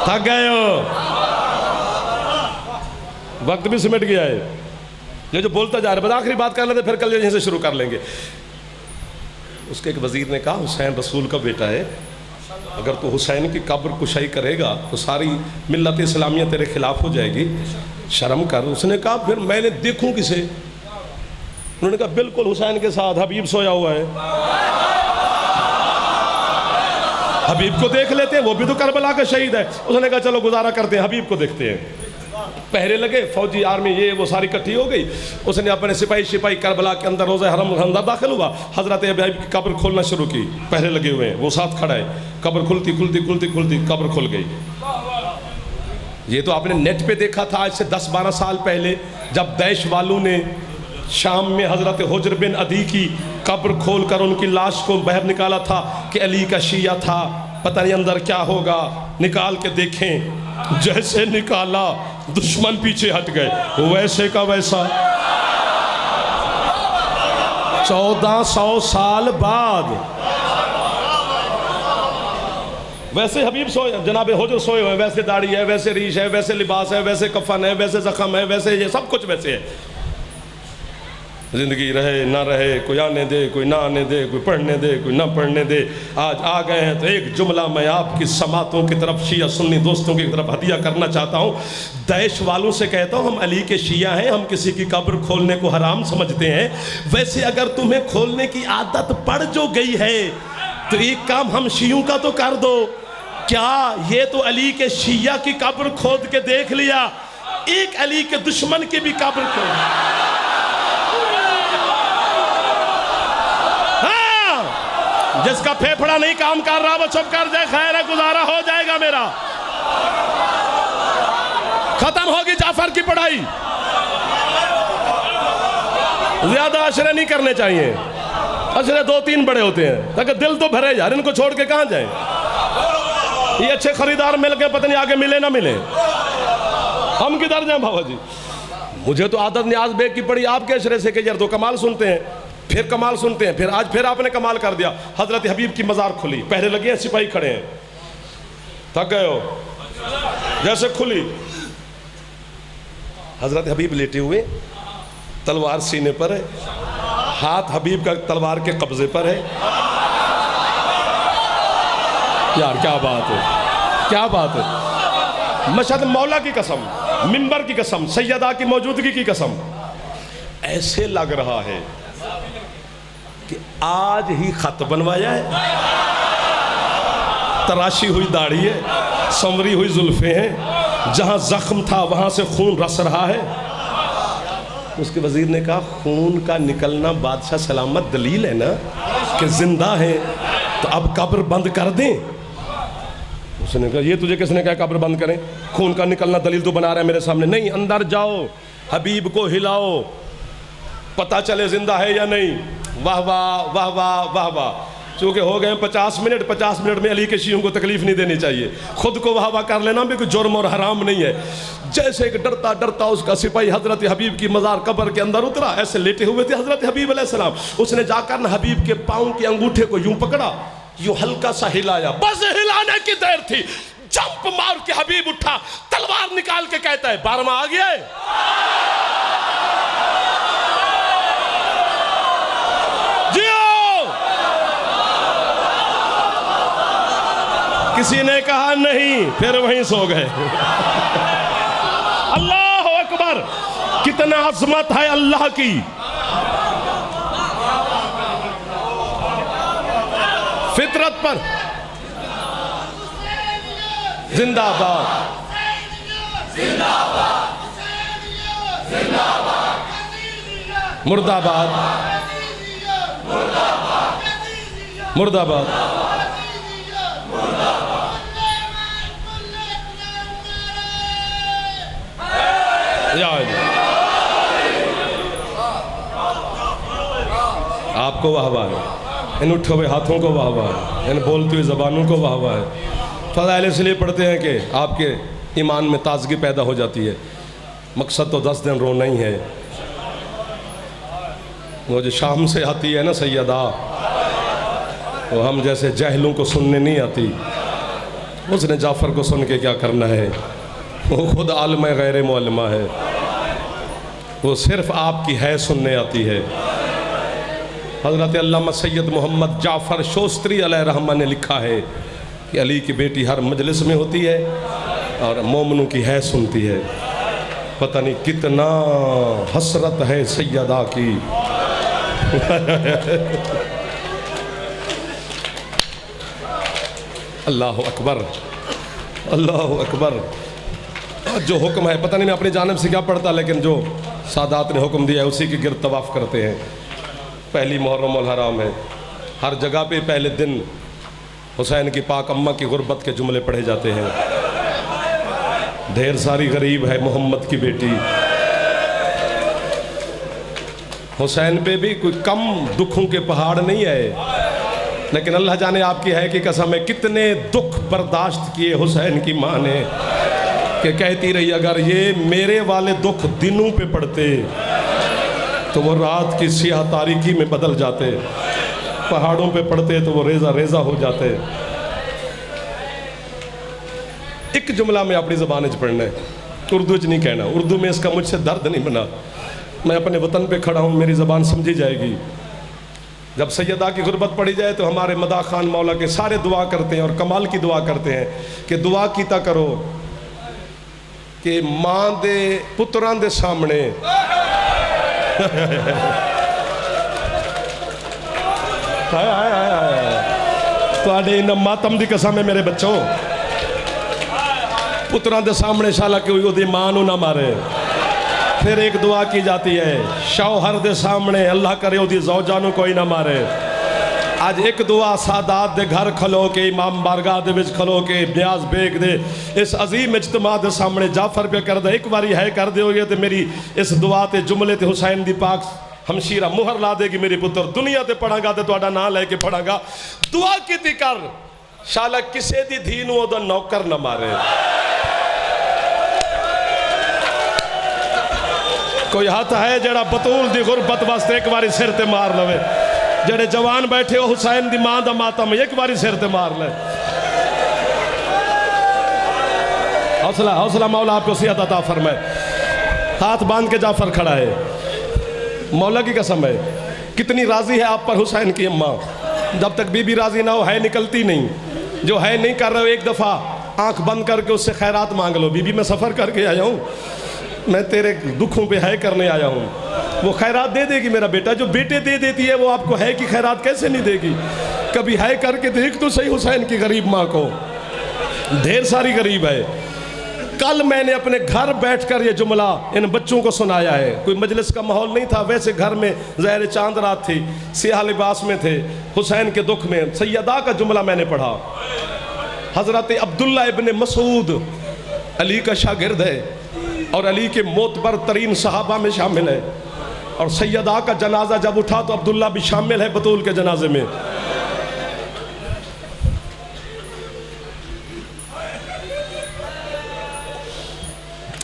थक गए हो, वक्त भी सिमट गया है, ये जो बोलता जा रहा है, बस आखिरी बात कर लेते फिर कल यहीं से शुरू कर लेंगे। उसके एक वजीर ने कहा हुसैन रसूल का बेटा है, अगर तो हुसैन की कब्र कुशाई करेगा तो सारी मिल्लत इस्लामिया तेरे खिलाफ हो जाएगी, शर्म कर। उसने कहा फिर मैंने देखूं किसे? उन्होंने कहा बिल्कुल हुसैन के साथ हबीब सोया हुआ है, हबीब को देख लेते हैं, वो भी तो करबला का शहीद है। उसने कहा चलो गुजारा करते हैं, हबीब को देखते हैं। पहरे लगे, फौजी आर्मी ये वो सारी इकट्ठी हो गई। उसने अपने सिपाही करबला के अंदर रोज़े हरम अंदर दाखिल हुआ, हज़रत हबीब की कब्र खोलना शुरू की। पहरे लगे हुए हैं, वो साथ खड़ा है, कब्र खुलती खुलती खुलती खुलती कब्र खुल गई। ये तो आपने नेट पे देखा था आज से 10-12 साल पहले, जब दैश वालों ने शाम में हज़रत हुज्र बिन अदी की कब्र खोल कर उनकी लाश को बाहर निकाला था कि अली का शिया था, पता नहीं अंदर क्या होगा, निकाल के देखें, जैसे निकाला दुश्मन पीछे हट गए, वैसे का वैसा। 1400 साल बाद वैसे हबीब सोए, जनाब हुज्र सोए हुए, वैसे दाढ़ी है, वैसे रीश है, वैसे लिबास है, वैसे कफन है, वैसे जख्म है, वैसे ये सब कुछ वैसे है। ज़िंदगी रहे ना रहे, कोई आने दे, कोई ना आने दे, कोई पढ़ने दे, कोई ना पढ़ने दे, आज आ गए हैं तो एक जुमला मैं आपकी समातों की तरफ, शिया सुन्नी दोस्तों की तरफ हदिया करना चाहता हूँ। दैश वालों से कहता हूँ हम अली के शिया हैं, हम किसी की कब्र खोलने को हराम समझते हैं। वैसे अगर तुम्हें खोलने की आदत पड़ जो गई है तो एक काम हम शियों का तो कर दो। क्या ये तो अली के शिया की कब्र खोद के देख लिया, एक अली के दुश्मन की भी कब्र खोद। जिसका फेफड़ा नहीं काम कर रहा वो चुप कर जाए, खैर है, गुजारा हो जाएगा मेरा। खत्म होगी जाफर की पढ़ाई, ज्यादा अशरे नहीं करने चाहिए, अशरे 2-3 बड़े होते हैं ताकि दिल तो भरे यार, इनको छोड़ के कहां जाए। ये अच्छे खरीदार मिल के पता नहीं आगे मिले ना मिले, हम किधर जाए बाबा जी। मुझे तो आदत न्याज बेग की पड़ी आपके इशरे से कि यार तो कमाल सुनते हैं, फिर कमाल सुनते हैं, फिर आज फिर आपने कमाल कर दिया। हजरत हबीब की मज़ार खुली, पहले लगे हैं सिपाही खड़े हैं, थक गए हो, जैसे खुली हजरत हबीब लेटे हुए, तलवार सीने पर है, हाथ हबीब का तलवार के कब्जे पर है। यार क्या बात है, क्या बात है। मशहद मौला की कसम, मिंबर की कसम, सैयदा की मौजूदगी की कसम, ऐसे लग रहा है कि आज ही खत बनवाया है। तराशी हुई दाढ़ी है, संवरी हुई जुल्फे हैं, जहां जख्म था वहां से खून रस रहा है। उसके वजीर ने कहा खून का निकलना बादशाह सलामत दलील है ना कि जिंदा है, तो अब कब्र बंद कर दें। उसने कहा ये तुझे किसने कहा कब्र बंद करें, खून का निकलना दलील तो बना रहा है मेरे सामने। नहीं, अंदर जाओ, हबीब को हिलाओ, पता चले जिंदा है या नहीं। वाह वाह वाह वाह वाह वाह। चूँकि हो गए 50 मिनट, 50 मिनट में अली के शियों को तकलीफ नहीं देनी चाहिए, खुद को वाह वाह कर लेना भी कोई जुर्म और हराम नहीं है। जैसे एक डरता डरता उसका सिपाही हजरत हबीब की मज़ार कब्र के अंदर उतरा, ऐसे लेटे हुए थे हजरत हबीब अलैहिस्सलाम। उसने जाकर न हबीब के पाँव के अंगूठे को यूं पकड़ा, यूं हल्का सा हिलाया, बस हिलाने की देर थी, जंप मार के हबीब उठा, तलवार निकाल के कहता है 12वां आ गया है। किसी ने कहा नहीं, फिर वहीं सो गए। अल्लाह अकबर, कितना अजमत है अल्लाह की। फितरत पर जिंदाबाद, मुर्दाबाद, मुर्दाबाद। आपको वाह वाह है, इन उठे हुए हाथों को वाह वाह है, इन बोलती हुई ज़बानों को वाह वाह है। फ़ज़ाइल इसलिए पढ़ते हैं कि आपके ईमान में ताज़गी पैदा हो जाती है। मकसद तो 10 दिन रोना ही है। वो जो शाम से आती है ना सैयदा, वो हम जैसे जहलों को सुनने नहीं आती। उसने जाफ़र को सुन के क्या करना है, वो खुद आलम गैर मुअल्लिमा है, वो सिर्फ आपकी है सुनने आती है। हज़रत अल्लामा सैयद मोहम्मद जाफ़र शोस्त्री अलैहिर्रहमा ने लिखा है कि अली की बेटी हर मजलिस में होती है और मोमनों की है सुनती है। पता नहीं कितना हसरत है सैयदा की। अल्लाह अकबर, अल्लाह अकबर। जो हुक्म है, पता नहीं मैं अपनी जानिब से क्या पढ़ता, लेकिन जो सादात ने हुक्म दिया है उसी के गिर्द तवाफ़ करते हैं। पहली मुहर्रम उल हराम है, हर जगह पे पहले दिन हुसैन की पाक अम्मा की गुर्बत के जुमले पढ़े जाते हैं। ढेर सारी गरीब है मोहम्मद की बेटी। हुसैन पे भी कोई कम दुखों के पहाड़ नहीं है, लेकिन अल्लाह जाने आपकी है कि कसम है कितने दुख बर्दाश्त किए हुसैन की माँ ने, कि कहती रही अगर ये मेरे वाले दुख दिनों पे पड़ते तो वो रात की सियाह तारीकी में बदल जाते, पहाड़ों पे पड़ते तो वो रेजा रेजा हो जाते। एक जुमला में अपनी ज़बान च पढ़ना है, उर्दू च नहीं कहना। उर्दू में इसका मुझसे दर्द नहीं बना। मैं अपने वतन पे खड़ा हूँ, मेरी ज़बान समझी जाएगी। जब सैयदा की गुरबत पड़ी जाए तो हमारे मदा खान मौला के सारे दुआ करते हैं और कमाल की दुआ करते हैं कि दुआ कीता करो कि माँ दे पुत्रां दे सामने तुहाडे इन मातम दी कसम है मेरे बच्चों, पुत्रां दे सामने शाला कोई ओदी मां नूं ना मारे। फिर एक दुआ की जाती है शौहर दे सामने, अल्लाह करे ओदी ज़ौजा नूं कोई ना मारे। आज एक दुआ सादात दे घर खलो के, इमाम बारगाह दे विच खलो के, ब्याज बेग दे इस अजीम इज्तिमा दे सामने जाफर पे कर दे, एक बारी है कर दोगे तो मेरी इस दुआ ते जुमले ते हुसैन दी पाक हमशीरा मुहर ला देगी। मेरे पुत्र दुनिया ते पढ़ांगा तो तुहाडा नाम लैके पढ़ांगा। दुआ कीती कर शाला किसे दी धी नूं ओदा नौकर ना मारे। कोई हाथ है जड़ा बतूल दी गुरबत वास्ते एक बारी सिर ते मार लवे। जड़े जवान बैठे हो हुसैन दी मां दा मातम एक बारी सिर ते मार ले। हौसला हौसला, मौला आपको सेहत अता फरमाए। हाथ बांध के जाफर खड़ा है। मौला की कसम है, कितनी राजी है आप पर हुसैन की अम्मा। जब तक बीबी राजी ना हो है निकलती नहीं। जो है नहीं कर रहे हो, एक दफ़ा आंख बंद करके उससे खैरात मांग लो। बीबी मैं सफ़र करके आया हूँ, मैं तेरे दुखों पे है करने आया हूँ। वो खैरात दे देगी मेरा बेटा। जो बेटे दे देती है वो आपको है की खैरात कैसे नहीं देगी। कभी है करके देख तो सही हुसैन की गरीब माँ को। ढेर सारी गरीब है। कल मैंने अपने घर बैठकर ये जुमला इन बच्चों को सुनाया है। कोई मजलिस का माहौल नहीं था, वैसे घर में ज़हर चांद रात थी, सियाह लिबास में थे, हुसैन के दुख में सैयदा का जुमला मैंने पढ़ा। हज़रत अब्दुल्ला इब्न मसूद अली का शागिर्द है और अली के मोतबर तरीन सहाबा में शामिल है। और सैयदा का जनाजा जब उठा तो अब्दुल्ला भी शामिल है बतूल के जनाजे में।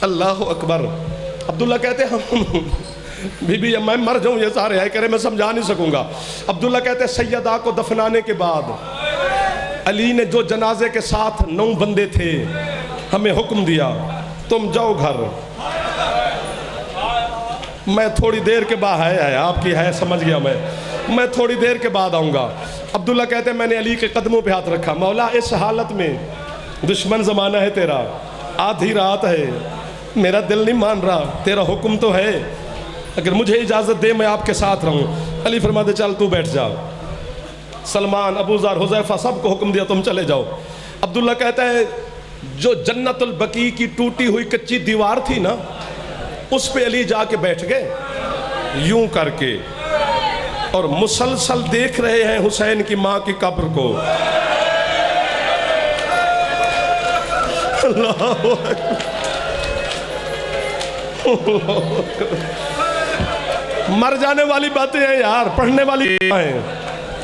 अल्लाह अकबर। अब्दुल्ला कहते हम बीबी मैं मर जाऊं ये सारे है करे मैं समझा नहीं सकूंगा। अब्दुल्ला कहते सैयदा को दफनाने के बाद अली ने जो जनाजे के साथ 9 बंदे थे हमें हुक्म दिया तुम जाओ घर, मैं थोड़ी देर के बाद है आपकी है समझ गया मैं थोड़ी देर के बाद आऊँगा। अब्दुल्ला कहते मैंने अली के कदमों पे हाथ रखा, मौला इस हालत में दुश्मन ज़माना है तेरा, आधी रात है, मेरा दिल नहीं मान रहा, तेरा हुक्म तो है, अगर मुझे इजाज़त दे मैं आपके साथ रहूँ। अली फरमाते चल तू बैठ जा। सलमान, अबू ज़र, हुज़ैफा सबको हुक्म दिया तुम चले जाओ। अब्दुल्ला कहता है जो जन्नतुल बकी की टूटी हुई कच्ची दीवार थी ना उस पे अली जाके बैठ गए यूं करके और मुसलसल देख रहे हैं हुसैन की माँ की कब्र को। मर जाने वाली बातें हैं यार, पढ़ने वाली हैं।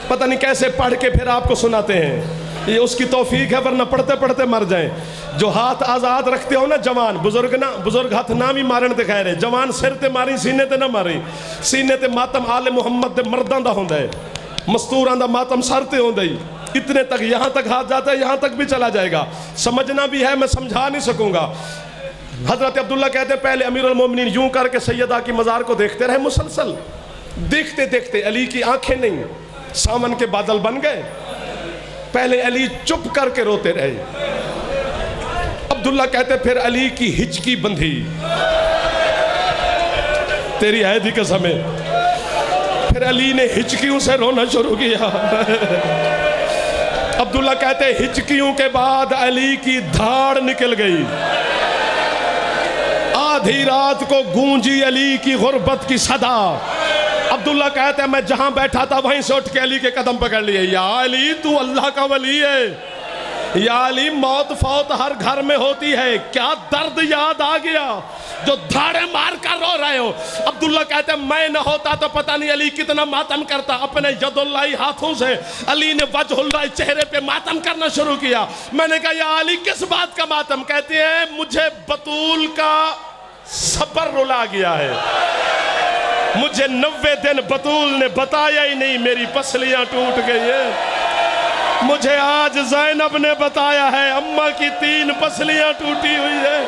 पता नहीं कैसे पढ़ के फिर आपको सुनाते हैं, ये उसकी तौफीक है, वरना पढ़ते पढ़ते मर जाएं। जो हाथ आज़ाद रखते हो ना जवान, बुजुर्ग हाथ ना भी मारन ते खैर है, जवान सिर ते मारी सीने ते ना मारी। सीने ते मातम आले मुहम्मद दे मर्दां दा होंदा है, मस्तूरां दा मातम सर ते होंदा ही। इतने तक, यहाँ तक हाथ जाता है, यहाँ तक भी चला जाएगा। समझना भी है, मैं समझा नहीं सकूंगा। हजरत अब्दुल्ला कहते पहले अमीरुल मोमिनीन यूं करके सैयदा की मज़ार को देखते रहे मुसलसल। देखते देखते अली की आंखें नहीं सावन के बादल बन गए। पहले अली चुप करके रोते रहे। अब्दुल्ला कहते फिर अली की हिचकी बंधी, तेरी हैदी कसम है। फिर अली ने हिचकियों से रोना शुरू किया। अब्दुल्ला कहते हिचकियों के बाद अली की धाड़ निकल गई। आधी रात को गूंजी अली की गुर्बत की सदा। अब्दुल्ला कहते हैं मैं जहां बैठा था वहीं से उठ के अली के कदम पकड़ लिए। या अली तू अल्लाह का वली है, या अली मौत फौत हर घर में होती है, क्या दर्द याद आ गया जो धाड़े मार कर रो रहे हो। अब्दुल्ला कहते हैं मैं न होता तो पता नहीं अली कितना मातम करता। अपने यदुल्लाही हाथों से अली ने वजहुल्लाही चेहरे पे मातम करना शुरू किया। मैंने कहा या अली किस बात का मातम? कहते हैं मुझे बतूल का सबर रुला गया है, मुझे 90 दिन बतूल ने बताया ही नहीं, मेरी पसलियां टूट गई है। मुझे आज ज़ैनब ने बताया है अम्मा की 3 पसलियां टूटी हुई है।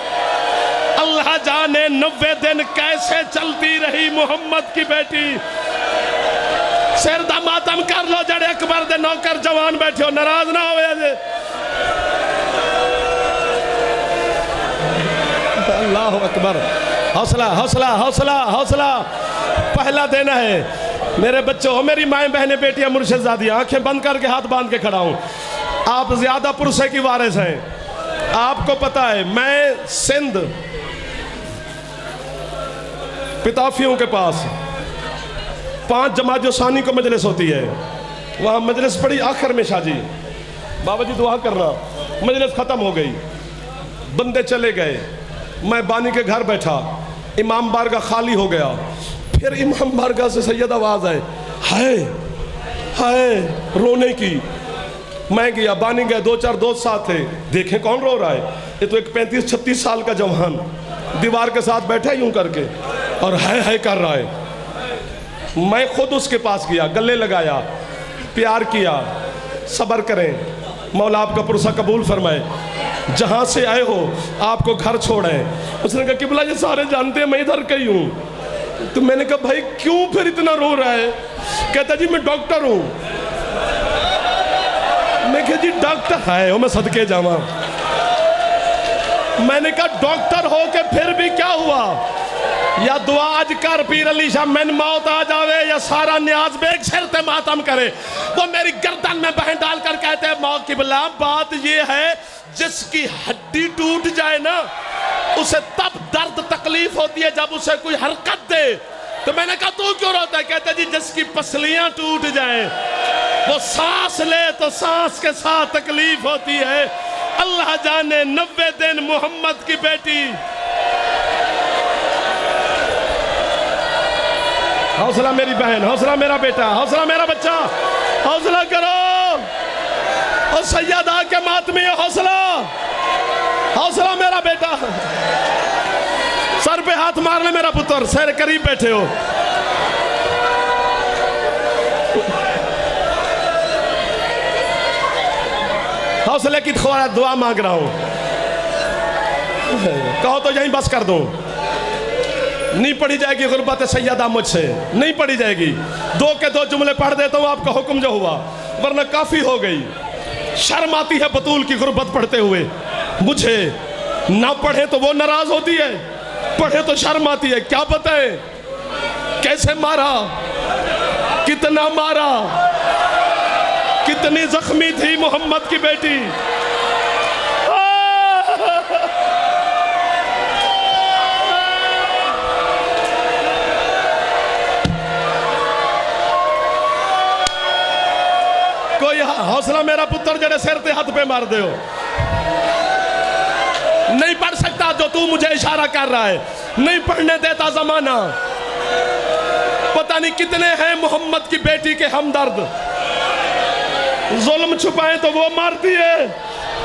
अल्लाह जाने 90 दिन कैसे चलती रही मोहम्मद की बेटी। सिर दा मातम कर लो जड़े अकबर दे नौकर जवान बैठे हो, नाराज ना हो। अल्लाह अकबर। हौसला हौसला हौसला हौसला। पहला देना है मेरे बच्चों, मेरी माएँ बहनें बेटियां मुर्शिदादियाँ, आंखें बंद करके हाथ बांध के खड़ा हूँ। आप ज्यादा पुरसे की वारिस हैं। आपको पता है मैं सिंध पिताफियों के पास 5 जमात सानी को मजलिस होती है, वहाँ मजलिस पड़ी आखिर में शाजी बाबा जी दुआ करना। मजलिस ख़त्म हो गई, बंदे चले गए, मैं बानी के घर बैठा, इमाम बारगाह खाली हो गया। फिर इमाम बारगाह से सैयद आवाज़ आए हाय हाय रोने की। मैं गया, बानी गए, 2-4 दोस्त साथ थे, देखें कौन रो रहा है। ये तो एक 35-36 साल का जवान दीवार के साथ बैठा यूं करके। और है कर रहा है। मैं खुद उसके पास गया, गले लगाया, प्यार किया। सब्र करें, मौला आपका पुरसा कबूल फरमाए। जहाँ से आए हो आपको घर छोड़ें। उसने कहा किबला ये सारे जानते हैं मैं इधर का ही हूँ। तो मैंने कहा भाई क्यों फिर इतना रो रहा है? कहता जी मैं डॉक्टर हूँ। मैं कहा जी डॉक्टर है हो, मैं सदके जावा। मैंने कहा डॉक्टर हो के फिर भी क्या हुआ? या दुआ आज कर पीर अली शाह मैन मौत आ जावे, या सारा न्याज बेग सिर ते मातम करे। वो मेरी गर्दन में बहन डालकर कहते हैं मौ किबला बात ये है जिसकी हड्डी टूट जाए ना उसे तब दर्द तकलीफ होती है जब उसे कोई हरकत दे। तो मैंने कहा तू क्यों रोता है? कहता जी जिसकी पसलियां टूट जाए वो सांस ले तो सांस के साथ तकलीफ होती है। अल्लाह जाने 90 दिन मोहम्मद की बेटी। हौसला मेरी बहन, हौसला मेरा बेटा, हौसला मेरा बच्चा, हौसला करो। और सैयदा के मातमी हौसला, हौसला मेरा बेटा। सर पे हाथ मार ले मेरा पुत्र, सर करीब बैठे हो। हौसले की थोड़ा दुआ मांग रहा हूं। कहो तो यहीं बस कर दो। नहीं पढ़ी जाएगी गुरबत सैयदा मुझसे, नहीं पढ़ी जाएगी। 2 के 2 जुमले पढ़ देता हूँ आपका हुक्म जो हुआ, वरना काफी हो गई। शर्म आती है बतूल की गुरबत पढ़ते हुए मुझे। ना पढ़े तो वो नाराज होती है, पढ़े तो शर्म आती है। क्या बताए कैसे मारा, कितना मारा, कितनी जख्मी थी मोहम्मद की बेटी। कोई हौसला मेरा पुत्र जड़े सिर ते हाथ पे मार दे हो। नहीं पढ़ सकता जो तू मुझे इशारा कर रहा है, नहीं पढ़ने देता जमाना। पता नहीं कितने हैं मोहम्मद की बेटी के हमदर्द। जुल्म छुपाए तो वो मारती है,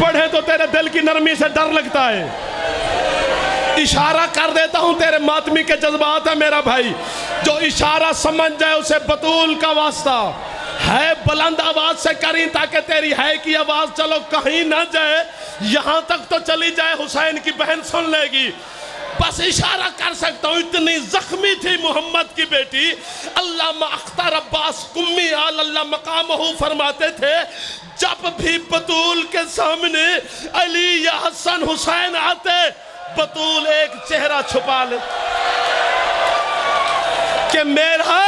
पढ़े तो तेरे दिल की नरमी से डर लगता है। इशारा कर देता हूं, तेरे मातमी के जज्बात है मेरा भाई। जो इशारा समझ जाए उसे बतूल का वास्ता है। बुलंद आवाज से करी ताकि तेरी है की आवाज चलो कहीं ना जाए, यहां तक तो चली जाए हुसैन की बहन सुन लेगी। बस इशारा कर सकता हूं, इतनी जख्मी थी मोहम्मद की बेटी। अल्लामा अख्तर अब्बास कुम्मी अल्लाह मकामहू फरमाते थे जब भी बतूल के सामने अली या हसन हुसैन आते, बतूल एक चेहरा छुपा ले कि मेरा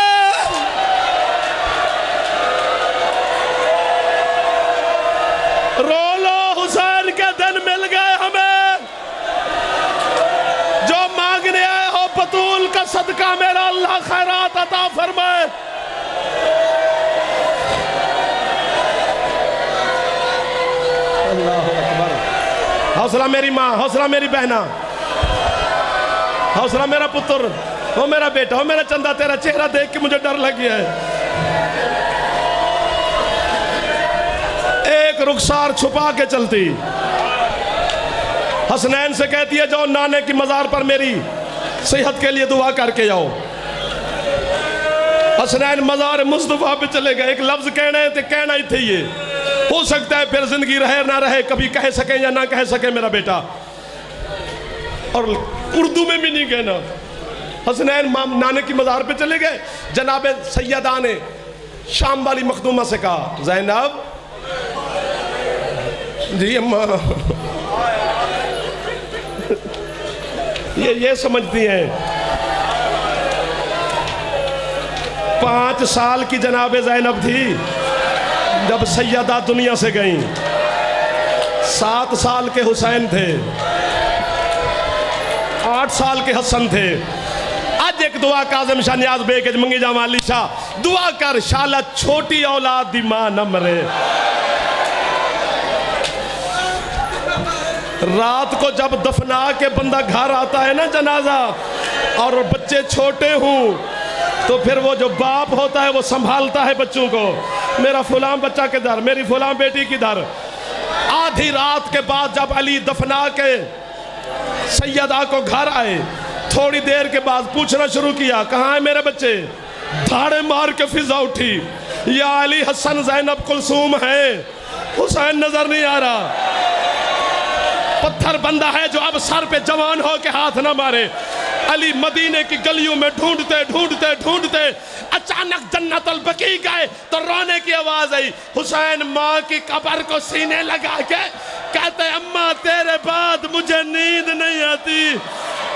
रो लो हुसैन के दिन मिल गए हमें। जो मांगने आए हो बतूल का सदका मेरा अल्लाह खैरात अता फरमाए। अल्लाह अकबर। हौसला मेरी माँ, हौसला मेरी बहना, हौसला मेरा पुत्र, हो मेरा बेटा, हो मेरा चंदा। तेरा चेहरा देख के मुझे डर लग गया है। एक रुखसार छुपा के चलती, हसनैन से कहती है जाओ नाने की मजार पर मेरी सेहत के लिए दुआ करके जाओ। हसनैन मजार मुस्तफा पे चले गए। एक लफ्ज कहना तो कहना ही थे। ये हो सकता है फिर जिंदगी रहे ना रहे, कभी कह सके या ना कह सके मेरा बेटा, और उर्दू में भी नहीं कहना। हसनैन नाने की मजार पे चले गए। जनाब सैयदा ने शाम वाली मखदूमा से कहा ज़ैनब जी अम्मा, ये समझती हैं 5 साल की जनाब ज़ैनब थी जब सैयदा दुनिया से गई। 7 साल के हुसैन थे, 8 साल के हसन थे। आज एक दुआ काज़िम शाह नियाज़ बेग मंगी जामा अली शाह दुआ कर शाला छोटी औलाद दी मां न मरे। रात को जब दफना के बंदा घर आता है ना जनाजा, और बच्चे छोटे हूँ तो फिर वो जो बाप होता है वो संभालता है बच्चों को। मेरा फुलां बच्चा किधर, मेरी फुलां बेटी किधर। आधी रात के बाद जब अली दफना के सैयदा को घर आए थोड़ी देर के बाद पूछना शुरू किया, कहाँ है मेरे बच्चे? धाड़े मार के फिजा उठी, या अली हसन जैनब कुलसूम है, हुसैन नजर नहीं आ रहा। पत्थर बंदा है जो अब सर पे जवान हो के हाथ ना मारे। अली मदीने की गलियों में ढूंढते ढूंढते ढूंढते अचानक जन्नतुल बकी गए तो रोने की आवाज आई। हुसैन माँ की कब्र को सीने लगा के कहते, अम्मा तेरे बाद मुझे नींद नहीं आती,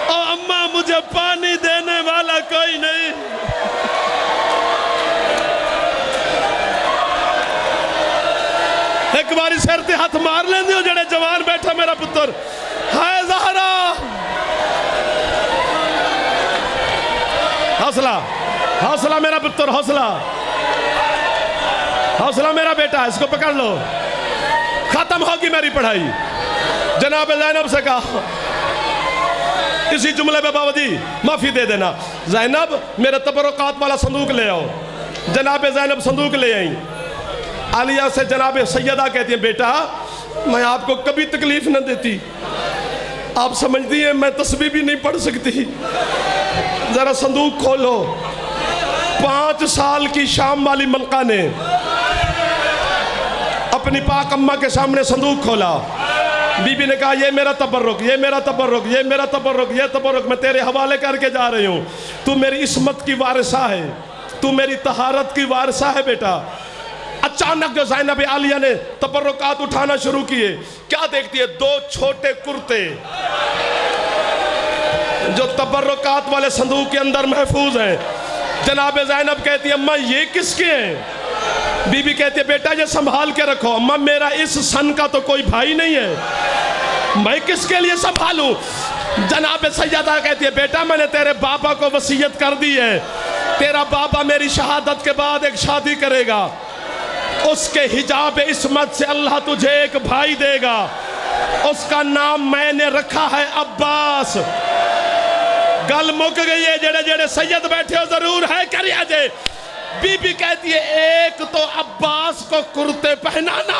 और अम्मा मुझे पानी देने वाला कोई नहीं। एक बारी सिर ते हाथ मार लेंदे हो जेड़े जवान बैठा मेरा पुत्र है ज़हरा। हौसला हौसला मेरा पुत्र, हौसला हौसला मेरा बेटा, इसको पकड़ लो। खत्म होगी मेरी पढ़ाई। जनाब ज़ैनब से कहा, इसी जुमले पे बाबा जी माफी दे देना, ज़ैनब मेरे तबरुकात वाला संदूक ले आओ। जनाब ज़ैनब संदूक ले आई। आलिया से जनाब सैयदा कहती है, बेटा मैं आपको कभी तकलीफ न देती, आप समझती हैं मैं तस्बीह भी नहीं पढ़ सकती, जरा संदूक खोलो। 5 साल की शाम वाली मलका ने अपनी पाक अम्मा के सामने संदूक खोला। बीबी ने कहा, ये मेरा तबर्रुक, ये मेरा तबर्रुक, ये मेरा तबर्रुक, ये तबर्रुक मैं तेरे हवाले करके जा रही हूँ। तू मेरी इस्मत की वारिसा है, तू मेरी तहारत की वारिसा है बेटा। अचानक जो ज़ैनब आलिया ने तबर्रुकात उठाना शुरू किए, क्या देखती है? 2 छोटे कुर्ते जो तबर्रुकात वाले संदूक के अंदर महफूज हैं। जनाब ज़ैनब कहती है, अम्मा ये किसके हैं? बीबी कहती है, बेटा ये संभाल के रखो। अम्मा मेरा इस सन का तो कोई भाई नहीं है, मैं किसके लिए संभालूं? जनाब सैयदा कहती है, बेटा मैंने तेरे बाबा को वसीयत कर दी है, तेरा बाबा मेरी शहादत के बाद एक शादी करेगा, उसके हिजाब इस्मत से अल्लाह तुझे एक भाई देगा, उसका नाम मैंने रखा है अब्बास। गल मुक गई है। जेड़े जेड़े सैयद बैठे हो जरूर है करिया जे। बीबी कहती है, एक तो अब्बास को कुर्ते पहनाना,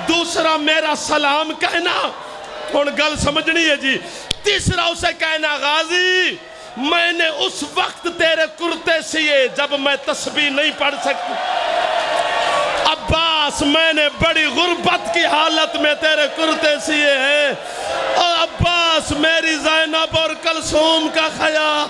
दूसरा मेरा सलाम कहना, हुण गल समझनी है जी। तीसरा उसे कहना, गाजी मैंने उस वक्त तेरे कुर्ते सिए जब मैं तस्बीह नहीं पढ़ सकती। अब्बास मैंने बड़ी गुर्बत की हालत में तेरे कुर्ते सिए हैं। और अब्बास मेरी ज़ैनब और कलसूम का ख्याल